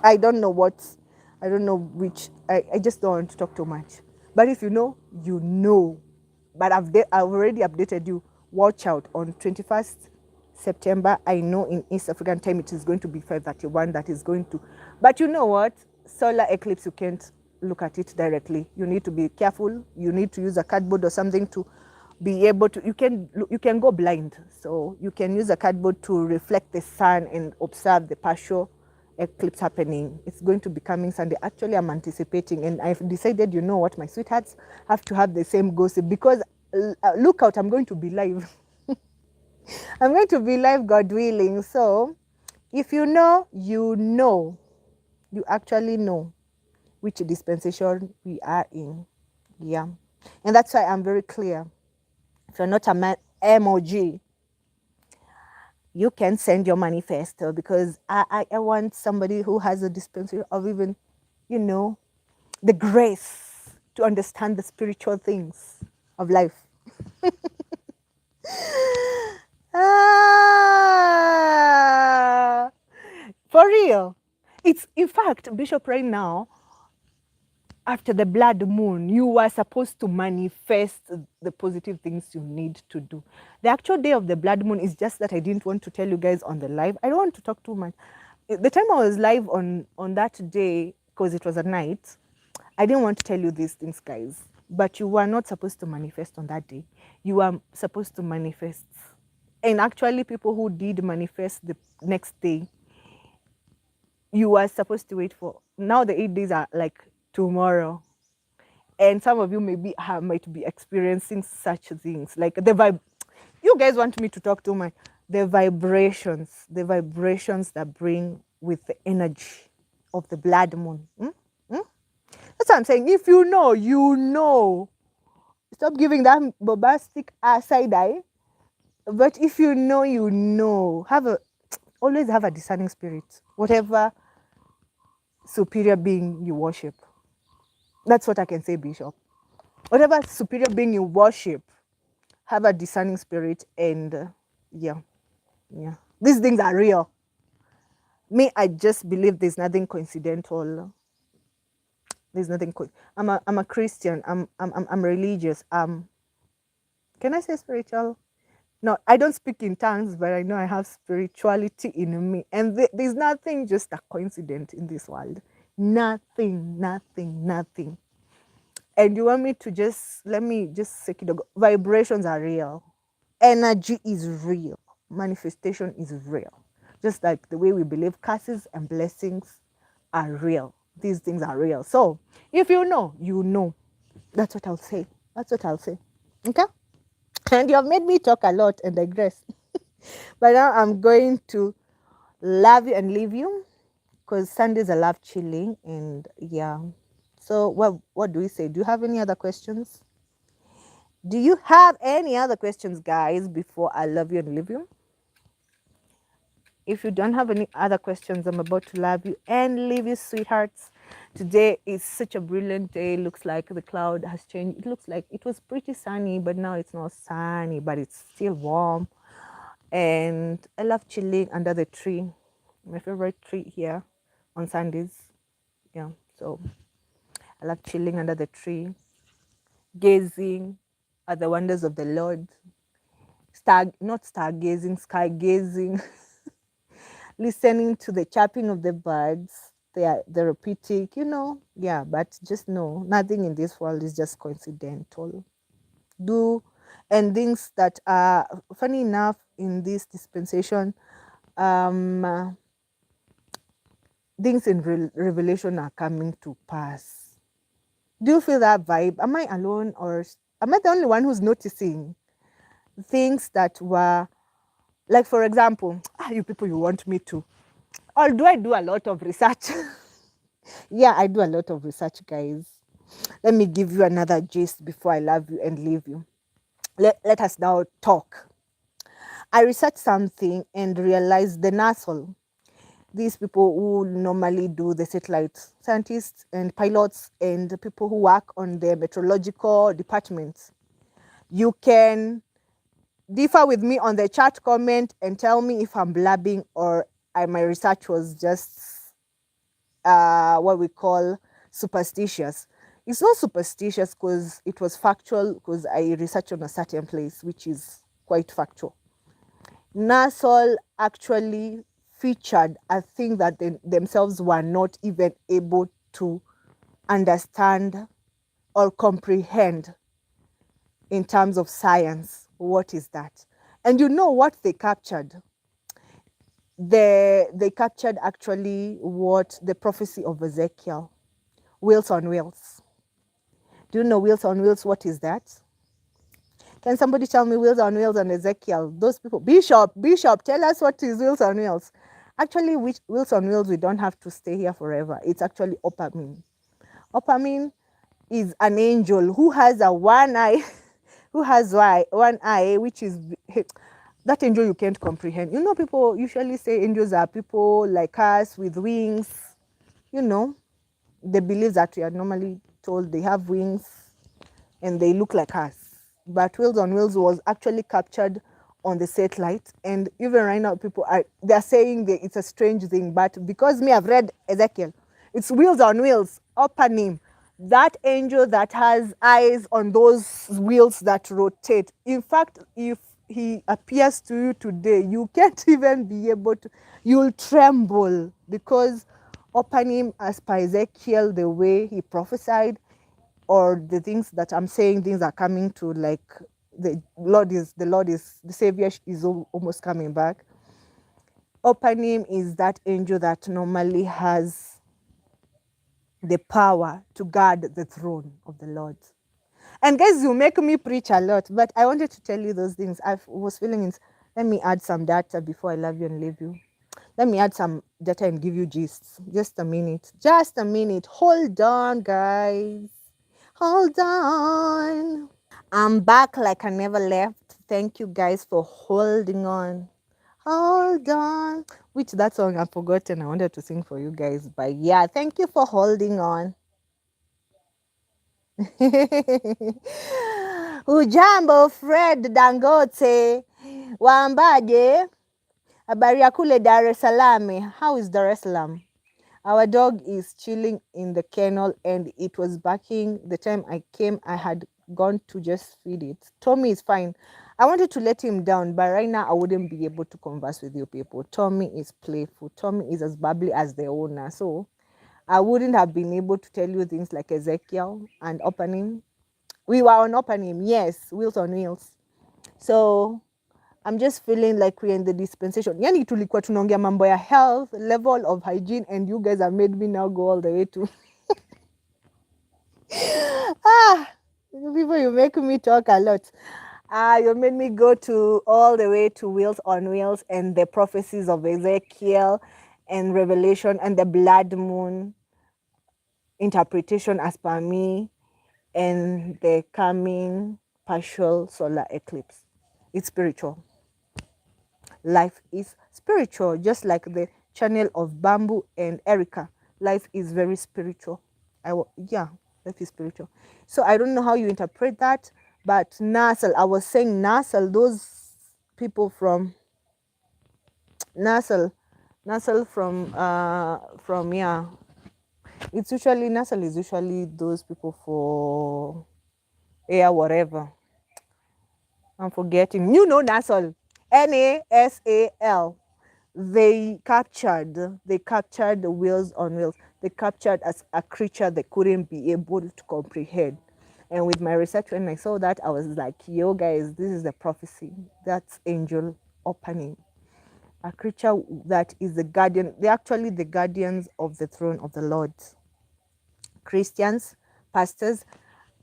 I don't know which. I just don't want to talk too much. But if you know, you know. But I've already updated you. Watch out on 21st September. I know in East African time it is going to be 5:31. That is going to. But you know what? Solar eclipse, you can't look at it directly. You need to be careful. You need to use a cardboard or something to be able to. You can go blind. So you can use a cardboard to reflect the sun and observe the partial eclipse happening. It's going to be coming Sunday. Actually, I'm anticipating, and I've decided, you know what, my sweethearts have to have the same gossip, because look out, I'm going to be live. I'm going to be live, God willing. So if you know, you know. You actually know which dispensation we are in. Yeah. And that's why I'm very clear. If you're not a emoji, you can send your manifesto, because I want somebody who has a dispensation of even, you know, the grace to understand the spiritual things of life. Ah, for real. It's, in fact, Bishop, right now, after the blood moon, you are supposed to manifest the positive things you need to do. The actual day of the blood moon is just that I didn't want to tell you guys on the live. I don't want to talk too much. The time I was live on that day, because it was at night, I didn't want to tell you these things, guys. But you were not supposed to manifest on that day. You are supposed to manifest. And actually, people who did manifest the next day, you are supposed to wait for. Now the 8 days are like tomorrow. And some of you might be experiencing such things. Like the vibe. You guys want me to talk too much. The vibrations that bring with the energy of the blood moon. That's what I'm saying. If you know, you know. Stop giving that bombastic side eye. But if you know, you know. Always have a discerning spirit. Whatever superior being you worship. That's what I can say, Bishop. Whatever superior being you worship, have a discerning spirit, and yeah. These things are real. Me, I just believe there's nothing coincidental. There's nothing. I'm a Christian. I'm religious. Can I say spiritual? No, I don't speak in tongues, but I know I have spirituality in me, and there's nothing just a coincidence in this world. Nothing. And you want me to let me just say it. Vibrations are real. Energy is real. Manifestation is real. Just like the way we believe curses and blessings are real. These things are real. So if you know, you know. That's what I'll say. Okay? And you have made me talk a lot and digress. But now I'm going to love you and leave you, because Sundays I love chilling, and yeah. So what do we say? Do you have any other questions? Do you have any other questions, guys, before I love you and leave you? If you don't have any other questions, I'm about to love you and leave you, sweethearts. Today is such a brilliant day. Looks like the cloud has changed. It looks like it was pretty sunny, but now it's not sunny, but it's still warm. And I love chilling under the tree. My favorite tree here on Sundays. Yeah, so I love chilling under the tree, gazing at the wonders of the Lord. Not stargazing, sky gazing. Listening to the chirping of the birds, the therapeutic, yeah, but just know nothing in this world is just coincidental. And things that are funny enough in this dispensation, things in Revelation are coming to pass. Do you feel that vibe? Am I alone, or am I the only one who's noticing things that were, like, for example, you people, you want me to, or do I do a lot of research? Yeah, I do a lot of research, guys. Let me give you another gist before I love you and leave you. Let us now talk. I researched something and realized the NASA, these people who normally do the satellite, scientists and pilots and the people who work on the meteorological departments, you can differ with me on the chat comment and tell me if I'm blabbing or my research was just what we call superstitious. It's not superstitious because it was factual, because I researched on a certain place, which is quite factual. NASA actually featured a thing that they themselves were not even able to understand or comprehend in terms of science. What is that? And you know what they captured? They captured actually what the prophecy of Ezekiel, wheels on wheels. Do you know wheels on wheels? What is that? Can somebody tell me wheels on wheels and Ezekiel? Those people, Bishop, tell us what is wheels on wheels. Actually, wheels on wheels, we don't have to stay here forever. It's actually Opamine. Opamine is an angel who has one eye, which is, That angel you can't comprehend. You know, people usually say angels are people like us with wings. You know, they believe that we are normally told they have wings and they look like us. But Wheels on Wheels was actually captured on the satellite, and even right now people are they're saying that it's a strange thing. But because me, I've read Ezekiel, it's Wheels on Wheels, opening that angel that has eyes on those wheels that rotate. In fact, if he appears to you today, you can't even be able to, you'll tremble, because opening as per Ezekiel, the way he prophesied, or the things that I'm saying, things are coming to, like the Savior is almost coming back. Opening is that angel that normally has the power to guard the throne of the Lord. And guys, you make me preach a lot, but I wanted to tell you those things. I was feeling it. Let me add some data before I love you and leave you. Let me add some data and give you gists. Just a minute. Just a minute. Hold on, guys. Hold on. I'm back like I never left. Thank you guys for holding on. Hold on. Which that song I've forgotten. I wanted to sing for you guys. But yeah, thank you for holding on. Ujambo Fred Dangote. Wambaje. Habari ya kule Dar es Salaam. How is Dar es Salaam? Our dog is chilling in the kennel and it was barking. The time I came, I had gone to just feed it. Tommy is fine. I wanted to let him down, but right now I wouldn't be able to converse with you people. Tommy is playful. Tommy is as bubbly as the owner. So I wouldn't have been able to tell you things like Ezekiel and opening. We were on opening, yes, Wheels on Wheels. So I'm just feeling like we're in the dispensation. Yani tulikuwa tunaongea mambo ya health, level of hygiene, and you guys have made me now go all the way to people, you make me talk a lot. You made me go to all the way to Wheels on Wheels and the prophecies of Ezekiel and Revelation and the blood moon interpretation as per me, and the coming partial solar eclipse. It's spiritual. Life is spiritual, just like the channel of Bamboo and Erica. Life is very spiritual. Yeah, life is spiritual. So I don't know how you interpret that, but Nasal, I was saying Nasal, those people from Nasal from yeah. It's usually Nasal is usually those people for air whatever. I'm forgetting. You know Nasal. NASAL. They captured the Wheels on Wheels. They captured as a creature they couldn't be able to comprehend. And with my research, when I saw that, I was like, yo guys, this is the prophecy. That's angel opening. A creature that is the guardian. They're actually the guardians of the throne of the Lord. Christians, pastors,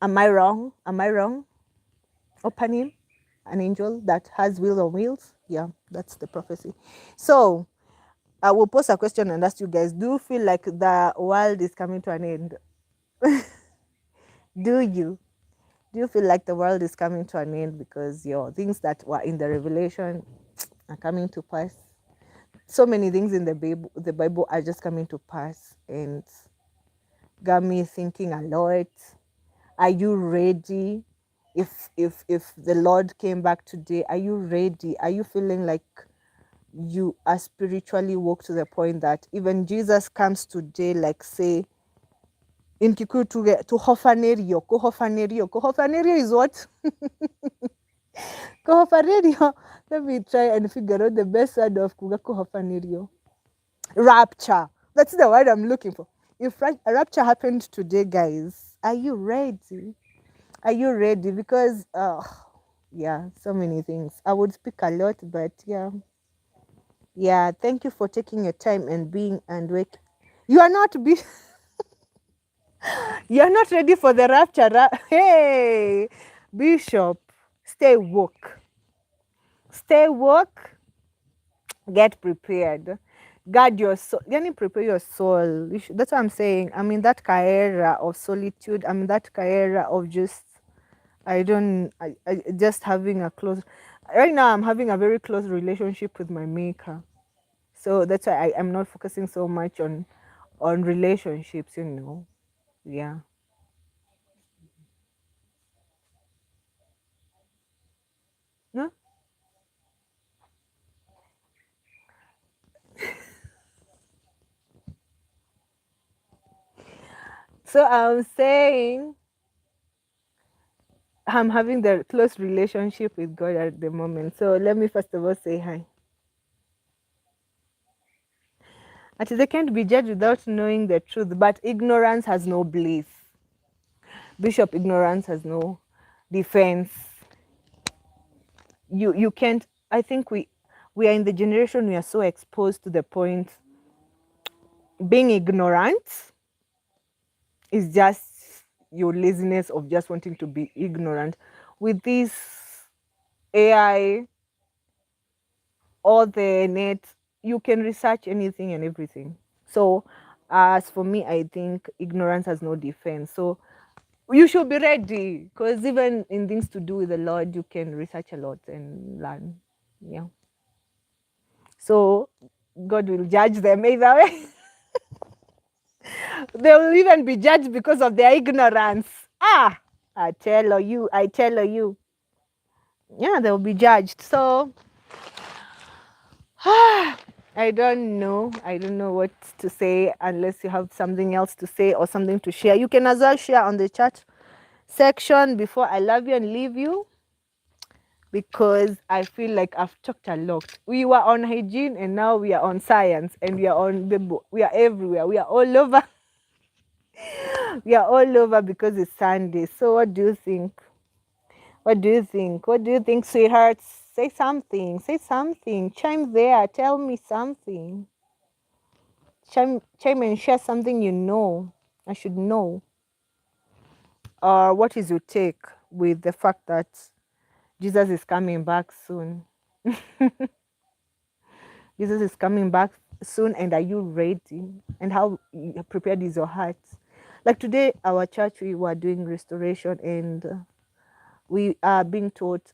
am I wrong? Am I wrong? Opening an angel that has wheels on wheels. Yeah, that's the prophecy. So I will pose a question and ask you guys, do you feel like the world is coming to an end? do you feel like the world is coming to an end because your things that were in the Revelation are coming to pass? So many things in the Bible are just coming to pass, and got me thinking a lot. Are you ready? If the Lord came back today, are you ready? Are you feeling like you are spiritually woke to the point that even Jesus comes today, like say in Kikuyu kuhofanerio is what? Kuhofanerio. Let me try and figure out the best word of kuhofanerio. Rapture. That's the word I'm looking for. If a rapture happened today, guys, are you ready? Are you ready? Because yeah, so many things. I would speak a lot, but yeah, thank you for taking your time and being and wake. You are not you're not ready for the rapture. Hey, Bishop, stay woke. Stay woke. Get prepared. Guard your soul. Prepare your soul. That's what I'm saying. I mean, that era of solitude. I mean, that era of just, I just having a close. Right now I'm having a very close relationship with my maker. So that's why I am not focusing so much on relationships, you know. Yeah. No? So I'm saying I'm having the close relationship with God at the moment. So let me first of all say hi. That they can't be judged without knowing the truth, but ignorance has no bliss. Bishop, ignorance has no defense. You can't. I think we are in the generation we are so exposed to the point being ignorant is just your laziness of just wanting to be ignorant. With this AI or the net, you can research anything and everything. So, as for me, I think ignorance has no defense. So, you should be ready because even in things to do with the Lord, you can research a lot and learn. Yeah. So, God will judge them either way. They will even be judged because of their ignorance. Ah, I tell you. Yeah, they will be judged. So, I don't know. I don't know what to say unless you have something else to say or something to share. You can as well share on the chat section before I love you and leave you because I feel like I've talked a lot. We were on hygiene and now we are on science and we are on the book. We are everywhere. We are all over. We are all over because it's Sunday. So what do you think? What do you think? What do you think, sweethearts? Say something. Say something. Chime there. Tell me something. Chime and share something you know. I should know. Or what is your take with the fact that Jesus is coming back soon? Jesus is coming back soon, and are you ready? And how prepared is your heart? Like today, our church, we were doing restoration, and we are being taught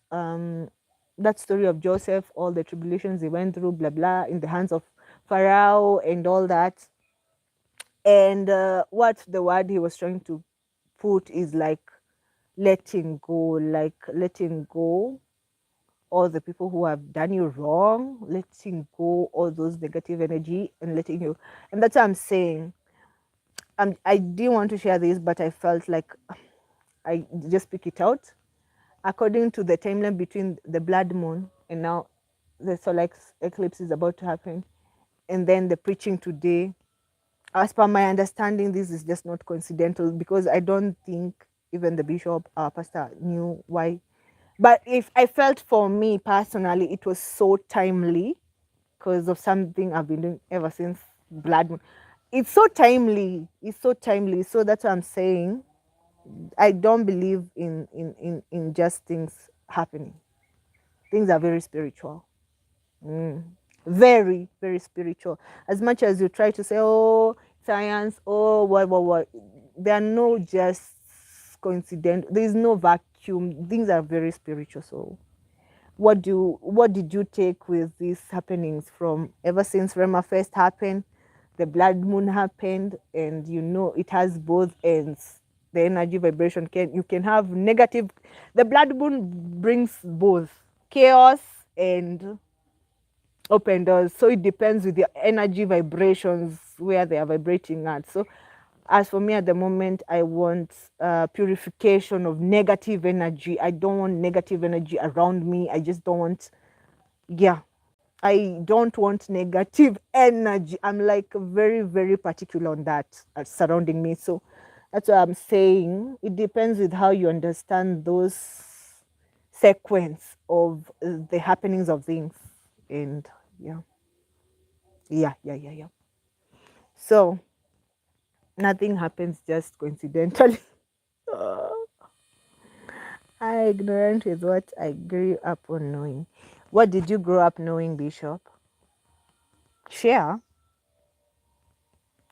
that story of Joseph, all the tribulations he went through, blah blah, in the hands of Pharaoh and all that. And what the word he was trying to put is like letting go all the people who have done you wrong, letting go all those negative energy and letting you. And that's what I'm saying. I didn't want to share this, but I felt like I just pick it out according to the timeline between the blood moon and now the solar eclipse is about to happen, and then the preaching today. As per my understanding, this is just not coincidental because I don't think even the bishop or pastor knew why. But if I felt for me personally, it was so timely because of something I've been doing ever since Blood Moon. It's so timely. It's so timely. So that's what I'm saying. I don't believe in just things happening. Things are very spiritual. Mm. Very, very spiritual. As much as you try to say, oh, science, oh, what, there are no just coincident. There is no vacuum. Things are very spiritual. So, what did you take with these happenings from ever since Rema first happened, the blood moon happened, and you know it has both ends. The energy vibration you can have negative. The blood moon brings both chaos and open doors. So it depends with your energy vibrations where they are vibrating at. So as for me at the moment, I want purification of negative energy. I don't want negative energy around me. I just don't want, yeah, I don't want negative energy. I'm like very, very particular on that surrounding me. So that's what I'm saying. It depends with how you understand those sequence of the happenings of things. And yeah. Yeah. So nothing happens just coincidentally. I ignorant is what I grew up on knowing. What did you grow up knowing, Bishop? Share,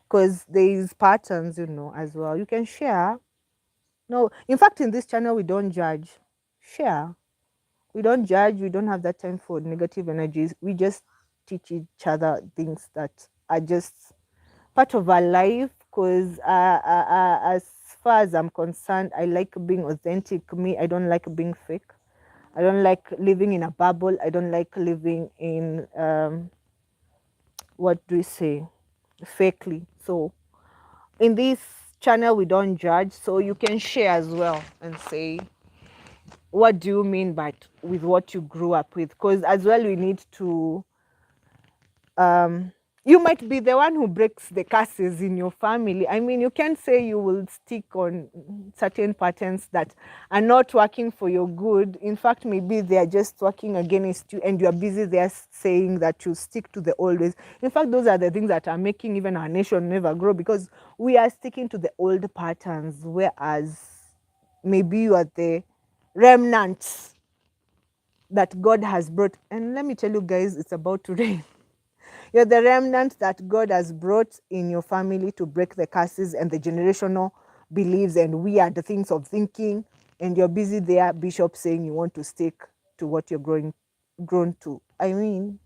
because there is patterns, you know, as well. You can share. No, in fact, in this channel we don't judge. Share. We don't judge. We don't have that time for negative energies. We just teach each other things that are just part of our life. Because as far as I'm concerned, I like being authentic. Me, I don't like being fake. I don't like living in a bubble. I don't like living in what do we say, fakely. So in this channel, we don't judge. So you can share as well and say, what do you mean by with what you grew up with? Because as well, we need to you might be the one who breaks the curses in your family. I mean, you can't say you will stick on certain patterns that are not working for your good. In fact, maybe they are just working against you, and you are busy there saying that you stick to the old ways. In fact, those are the things that are making even our nation never grow, because we are sticking to the old patterns, whereas maybe you are the remnants that God has brought. And let me tell you guys, it's about to rain. You're the remnant that God has brought in your family to break the curses and the generational beliefs and weird things of thinking. And you're busy there, Bishop, saying you want to stick to what you're grown to. I mean,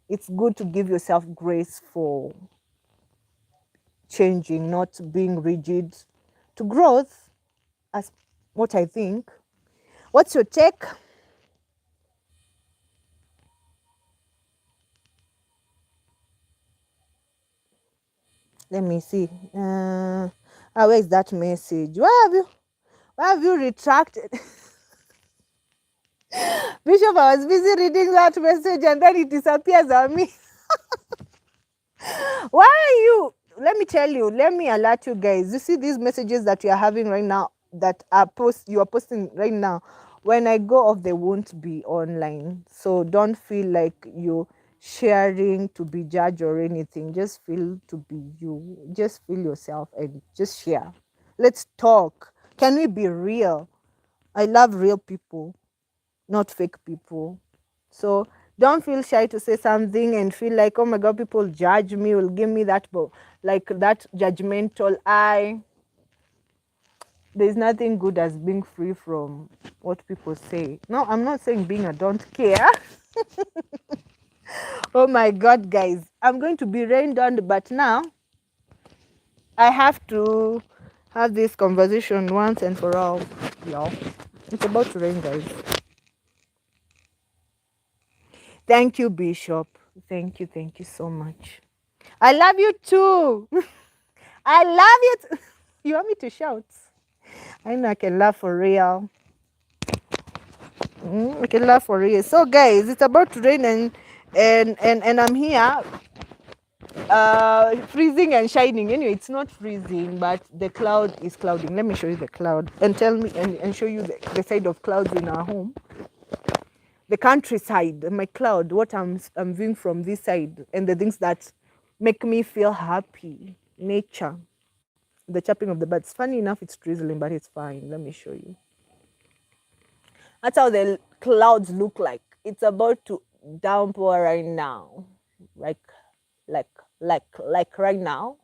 it's good to give yourself grace for changing, not being rigid to growth, as what I think. What's your take? Let me see. Where is that message? Why have you retracted? Bishop, I was busy reading that message and then it disappears on me. Why are you? Let me tell you, let me alert you guys. You see these messages that you are having right now, that you are posting right now. When I go off, they won't be online. So don't feel like you're sharing to be judged or anything. Just feel to be you. Just feel yourself and just share. Let's talk. Can we be real? I love real people, not fake people. So don't feel shy to say something and feel like, oh my God, people judge me, will give me that, like that judgmental eye. There's nothing good as being free from what people say. No, I'm not saying being a don't care. Oh my God, guys, I'm going to be rained on, but now I have to have this conversation once and for all. Y'all, it's about to rain, guys. Thank you, Bishop. Thank you so much. I love you too. I love it. You want me to shout? I know I can laugh for real. I can laugh for real. So, guys, it's about to rain and I'm here, freezing and shining. Anyway, it's not freezing, but the cloud is clouding. Let me show you the cloud and tell me and show you the side of clouds in our home. The countryside, my cloud, what I'm viewing from this side, and the things that make me feel happy. Nature, the chirping of the birds. Funny enough, it's drizzling, but it's fine. Let me show you. That's how the clouds look like. It's about to downpour right now. Like right now.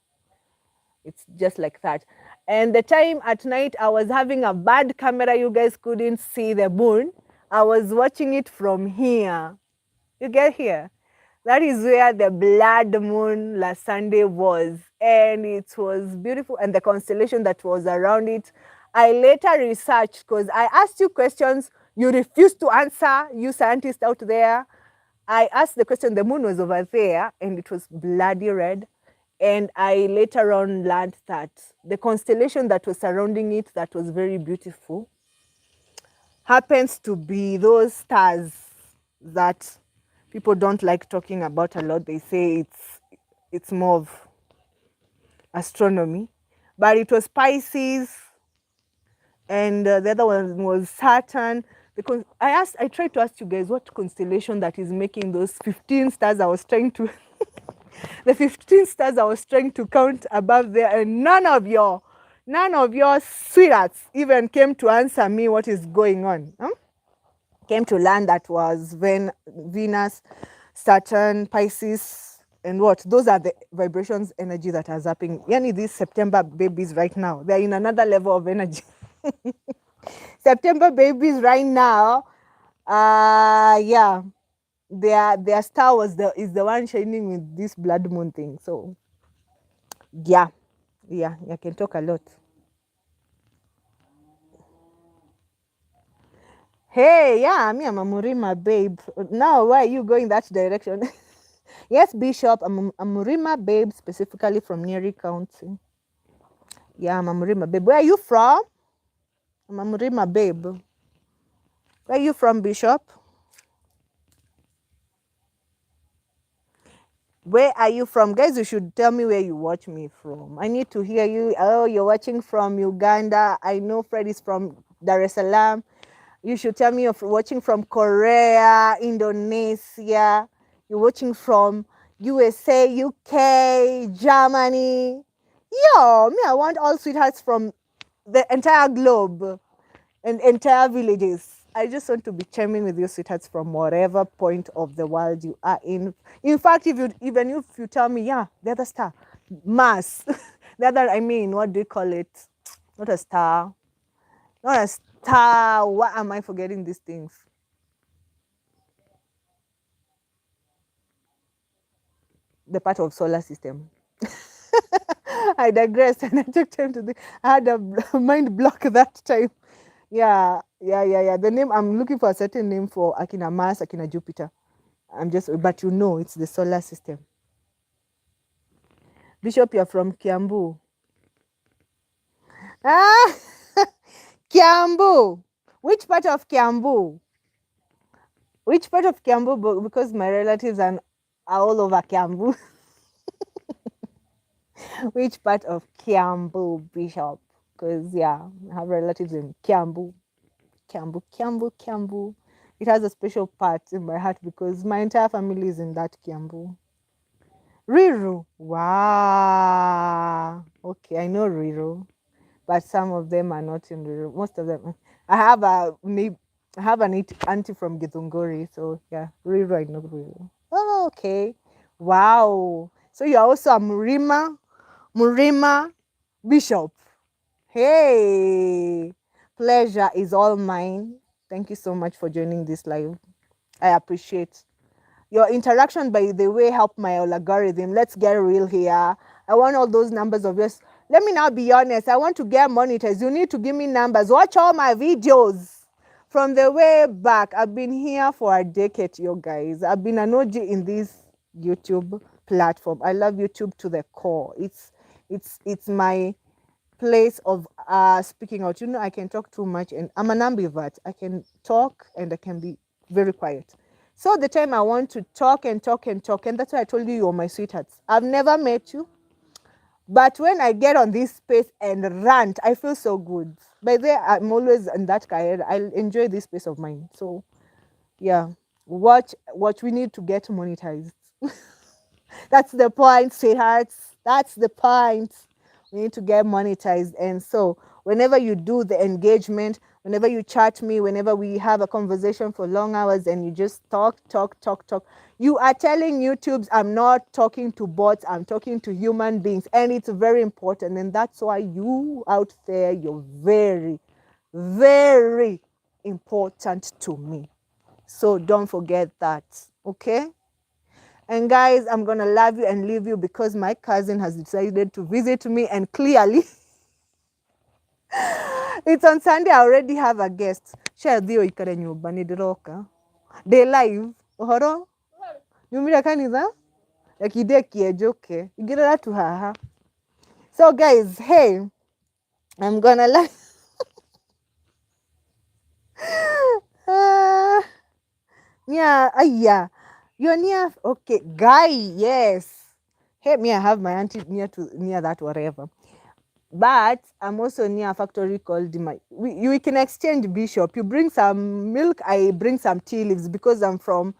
It's just like that. And the time at night, I was having a bad camera. You guys couldn't see the moon. I was watching it from here. You get here? That is where the blood moon last Sunday was. And it was beautiful. And the constellation that was around it, I later researched, because I asked you questions you refused to answer, you scientists out there. I asked the question, the moon was over there, and it was bloody red. And I later on learned that the constellation that was surrounding it, that was very beautiful, happens to be those stars that people don't like talking about a lot. They say it's more of astronomy, but it was Pisces, and the other one was Saturn. Because I tried to ask you guys what constellation that is making those 15 stars. I was trying to the 15 stars I was trying to count above there, and none of your sweethearts even came to answer me what is going on. Came to learn that was Venus, Saturn, Pisces, and what? Those are the vibrations, energy that are zapping. Yani, these September babies right now, they're in another level of energy. September babies right now, Yeah. Their star is the one shining with this blood moon thing. So yeah, I can talk a lot. Hey, yeah, me, I'm a Murima babe. Now, why are you going that direction? Yes, Bishop, I'm a Murima babe, specifically from Nyeri County. Yeah, I'm a Murima babe. Where are you from? I'm a Murima babe. Where are you from, Bishop? Where are you from? Guys, you should tell me where you watch me from. I need to hear you. Oh, you're watching from Uganda. I know Fred is from Dar es Salaam. You should tell me you're watching from Korea, Indonesia. You're watching from USA, UK, Germany. Yo, me, I want all sweethearts from the entire globe and entire villages. I just want to be chiming with you sweethearts from whatever point of the world you are in. In fact, even if you tell me, yeah, the other star, Mars, the other, I mean, what do you call it? Not a star. Not a star. Why am I forgetting these things? The part of solar system. I digressed and I took time to think. I had a mind block that time. Yeah. The name, I'm looking for a certain name for Akina Mars, Akina Jupiter. But you know, it's the solar system. Bishop, you're from Kiambu. Ah, Kiambu. Which part of Kiambu? Which part of Kiambu? Because my relatives are all over Kiambu. Which part of Kiambu, Bishop? Because, yeah, I have relatives in Kiambu. Kiambu. It has a special part in my heart because my entire family is in that Kiambu. Riru. Wow. Okay, I know Riru, but some of them are not in Riru. Most of them. I have an auntie from Githunguri, so yeah, Riru, I know Riru. Oh, okay. Wow. So you're also a Murima Bishop. Hey, pleasure is all mine. Thank you so much for joining this live. I appreciate your interaction, by the way, help my algorithm. Let's get real here. I want all those numbers of yours. Let me now be honest. I want to get monetized. You need to give me numbers. Watch all my videos from the way back. I've been here for a decade, you guys. I've been an OG in this YouTube platform. I love YouTube to the core. It's my place of speaking out. You know, I can talk too much, and I'm an ambivert. I can talk and I can be very quiet. So the time I want to talk, and that's why I told you you're my sweethearts. I've never met you, but when I get on this space and rant, I feel so good. By the way, I'm always in that career. I enjoy this space of mine. So yeah, watch. We need to get monetized. That's the point, sweethearts. That's the point. We need to get monetized. And so whenever you do the engagement, whenever you chat me, whenever we have a conversation for long hours and you just talk, you are telling YouTubes, I'm not talking to bots, I'm talking to human beings. And it's very important. And that's why you out there, you're very, very important to me. So don't forget that. Okay? And guys, I'm going to love you and leave you because my cousin has decided to visit me, and clearly it's on Sunday. I already have a guest. They live. Ohoro? Yumira kanitha? �𝐾𝐒. Igirira tu haha. So guys, hey, I'm going to love yeah. You're near, okay, guy, yes. Hey, me, I have my auntie near that whatever. But I'm also near a factory called we can exchange, Bishop. You bring some milk, I bring some tea leaves because I'm from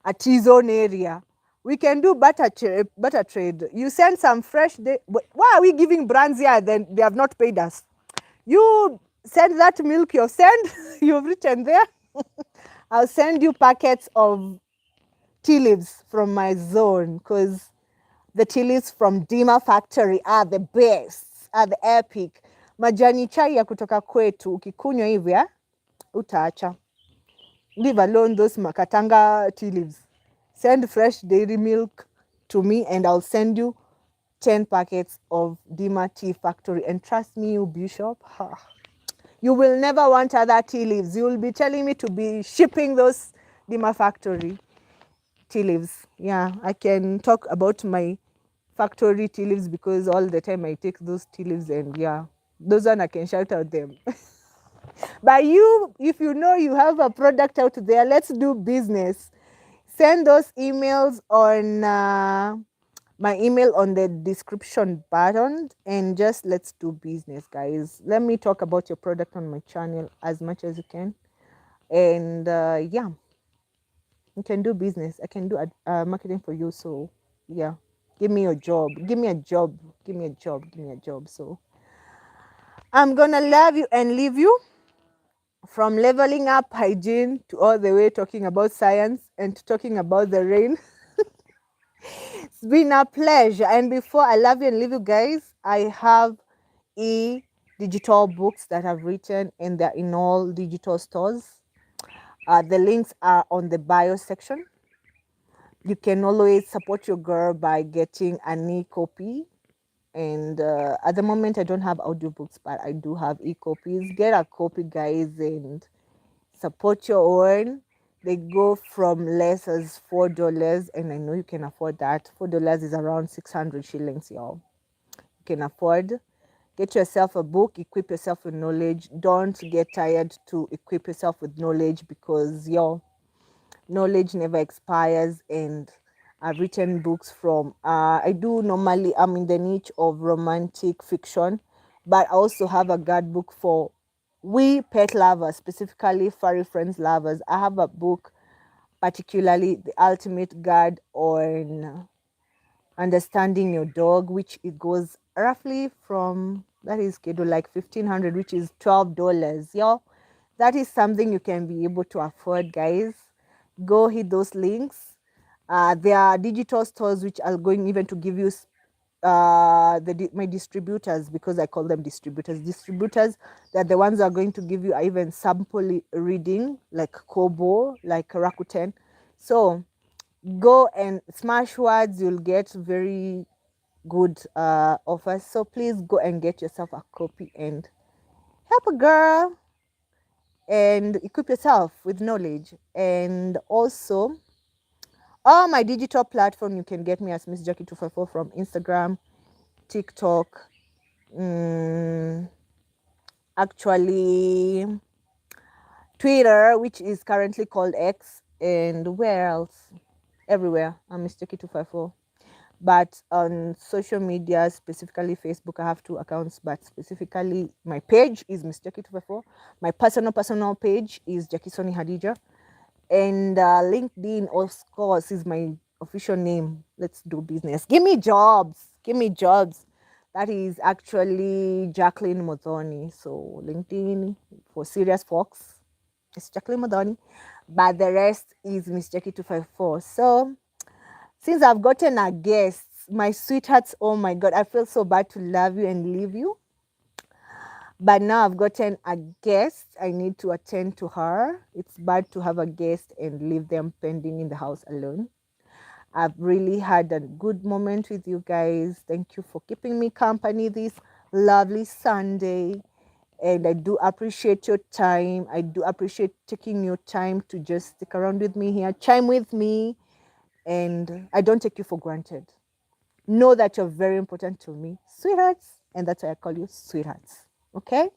a tea zone area. We can do butter trade. You send some fresh. Why are we giving brands here? Then they have not paid us. You send that milk. You've written there. I'll send you packets of tea leaves from my zone because the tea leaves from Dima factory are the best, are the epic. Majani chai ya kutoka kwetu ukikunywa hivi utaacha. Leave alone those Makatanga tea leaves. Send fresh dairy milk to me and I'll send you 10 packets of Dima Tea Factory. And trust me, you Bishop, you will never want other tea leaves. You will be telling me to be shipping those Dima Factory tea leaves. Yeah, I can talk about my factory tea leaves because all the time I take those tea leaves and yeah, those one I can shout out them. But you, if you know you have a product out there, let's do business. Send those emails on my email on the description button and just let's do business, guys. Let me talk about your product on my channel as much as you can. And yeah, you can do business. I can do marketing for you. So yeah, give me your job. Give me a job. Give me a job. Give me a job. So I'm gonna love you and leave you from leveling up hygiene to all the way talking about science and to talking about the rain. It's been a pleasure. And before I love you and leave you guys, I have digital books that I've written and they're in all digital stores. The links are on the bio section. You can always support your girl by getting an e-copy. And at the moment, I don't have audiobooks, but I do have e-copies. Get a copy, guys, and support your own. They go from less as $4, and I know you can afford that. $4 is around 600 shillings, y'all. You can afford. Get yourself a book, equip yourself with knowledge. Don't get tired to equip yourself with knowledge because your knowledge never expires. And I've written books from, I do normally, I'm in the niche of romantic fiction, but I also have a guide book for we pet lovers, specifically furry friends lovers. I have a book, particularly the ultimate guide on understanding your dog, which it goes roughly from that is like 1,500, which is $12. Yeah, that is something you can be able to afford, guys. Go hit those links. There are digital stores which are going even to give you my distributors, because I call them distributors. Distributors, they're the ones that are going to give you even sample reading, like Kobo, like Rakuten. So go and smash words, you'll get very good offers. So please go and get yourself a copy and help a girl and equip yourself with knowledge. And also all my digital platform, you can get me as Miss Jackie 254 from Instagram, TikTok, actually Twitter, which is currently called X, and where else? Everywhere. I'm Miss Jackie 254. But on social media, specifically Facebook, I have 2 accounts, but specifically my page is Miss Jackie 254. My personal page is Jackie Soni Hadija. And LinkedIn, of course, is my official name. Let's do business. Give me jobs. Give me jobs. That is actually Jacqueline Modoni. So LinkedIn for serious folks, it's Jacqueline Modoni. But the rest is Miss Jackie 254. So since I've gotten a guest, my sweethearts, oh my God, I feel so bad to love you and leave you. But now I've gotten a guest. I need to attend to her. It's bad to have a guest and leave them pending in the house alone. I've really had a good moment with you guys. Thank you for keeping me company this lovely Sunday. And I do appreciate your time. I do appreciate taking your time to just stick around with me here, chime with me. And I don't take you for granted. Know that you're very important to me, sweethearts. And that's why I call you sweethearts. Okay?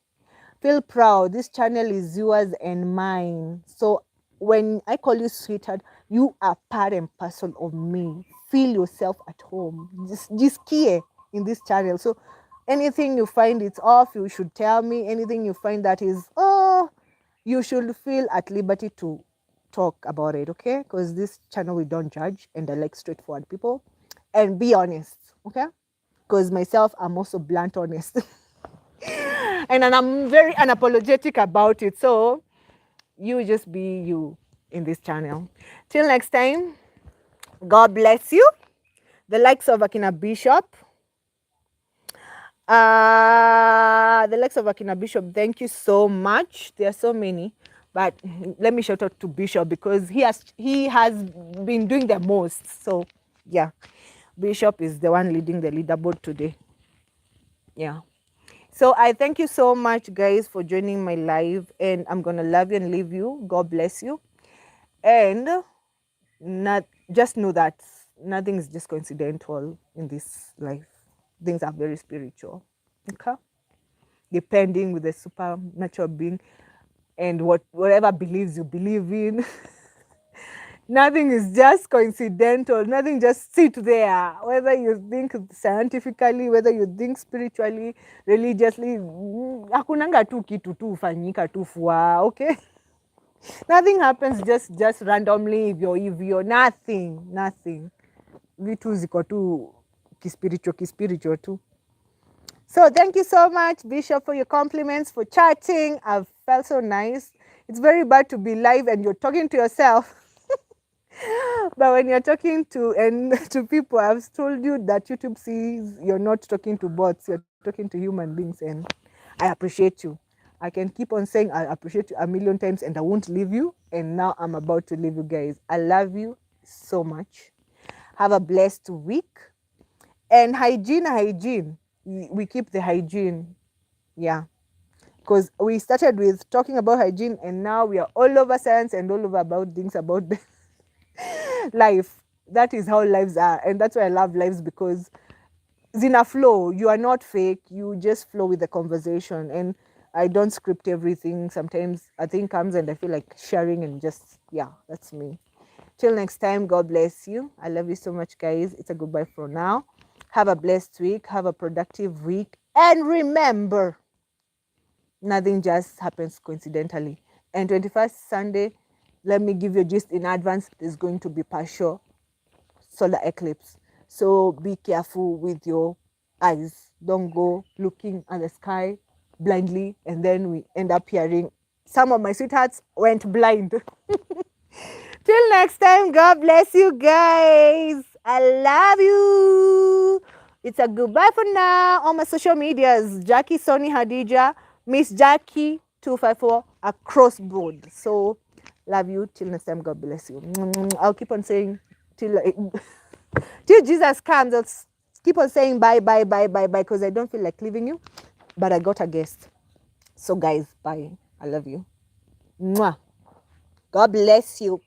Feel proud. This channel is yours and mine. So when I call you sweetheart, you are part and parcel of me. Feel yourself at home. Just care in this channel. So anything you find it's off, you should tell me. Anything you find that is, you should feel at liberty to talk about it, okay? Because this channel, we don't judge, and I like straightforward people. And be honest, okay? Because myself, I'm also blunt honest. And I'm very unapologetic about it. So you just be you in this channel. Till next time, God bless you. The likes of Akina Bishop. The likes of Akina Bishop, thank you so much. There are so many. But let me shout out to Bishop because he has been doing the most. So yeah, Bishop is the one leading the leaderboard today. Yeah. So I thank you so much, guys, for joining my live, and I'm gonna love you and leave you. God bless you, and just know that nothing is just coincidental in this life. Things are very spiritual. Okay, depending with the supernatural being and whatever beliefs you believe in. Nothing is just coincidental. Nothing just sit there. Whether you think scientifically, whether you think spiritually, religiously, hakunanga tu kitu tu ufanyika tu fua, okay? Nothing happens just randomly hivyo. Nothing. Vitu ziko tu kispiritual tu. So thank you so much, Bishop, for your compliments, for chatting. I've felt so nice. It's very bad to be live and you're talking to yourself. But when you're talking to people, I've told you that YouTube sees you're not talking to bots, you're talking to human beings, and I appreciate you. I can keep on saying I appreciate you a million times and I won't leave you. And now I'm about to leave you guys. I love you so much. Have a blessed week. And hygiene. We keep the hygiene. Yeah. Because we started with talking about hygiene and now we are all over science and all over about things about the life. That is how lives are. And that's why I love lives, because it's in a flow. You are not fake. You just flow with the conversation. And I don't script everything. Sometimes a thing comes and I feel like sharing and just, yeah, that's me. Till next time, God bless you. I love you so much, guys. It's a goodbye for now. Have a blessed week. Have a productive week. And remember, nothing just happens coincidentally. And 21st Sunday, let me give you a gist in advance, there's going to be partial solar eclipse. So be careful with your eyes. Don't go looking at the sky blindly and then we end up hearing some of my sweethearts went blind. Till next time, God bless you guys. I love you. It's a goodbye for now. On my social medias, Jackie, Sonny, Hadija, Miss Jackie 254 across board. So love you. Till next time, God bless you. I'll keep on saying till Jesus comes. I'll keep on saying bye because I don't feel like leaving you. But I got a guest. So guys, bye. I love you. Mwah. God bless you.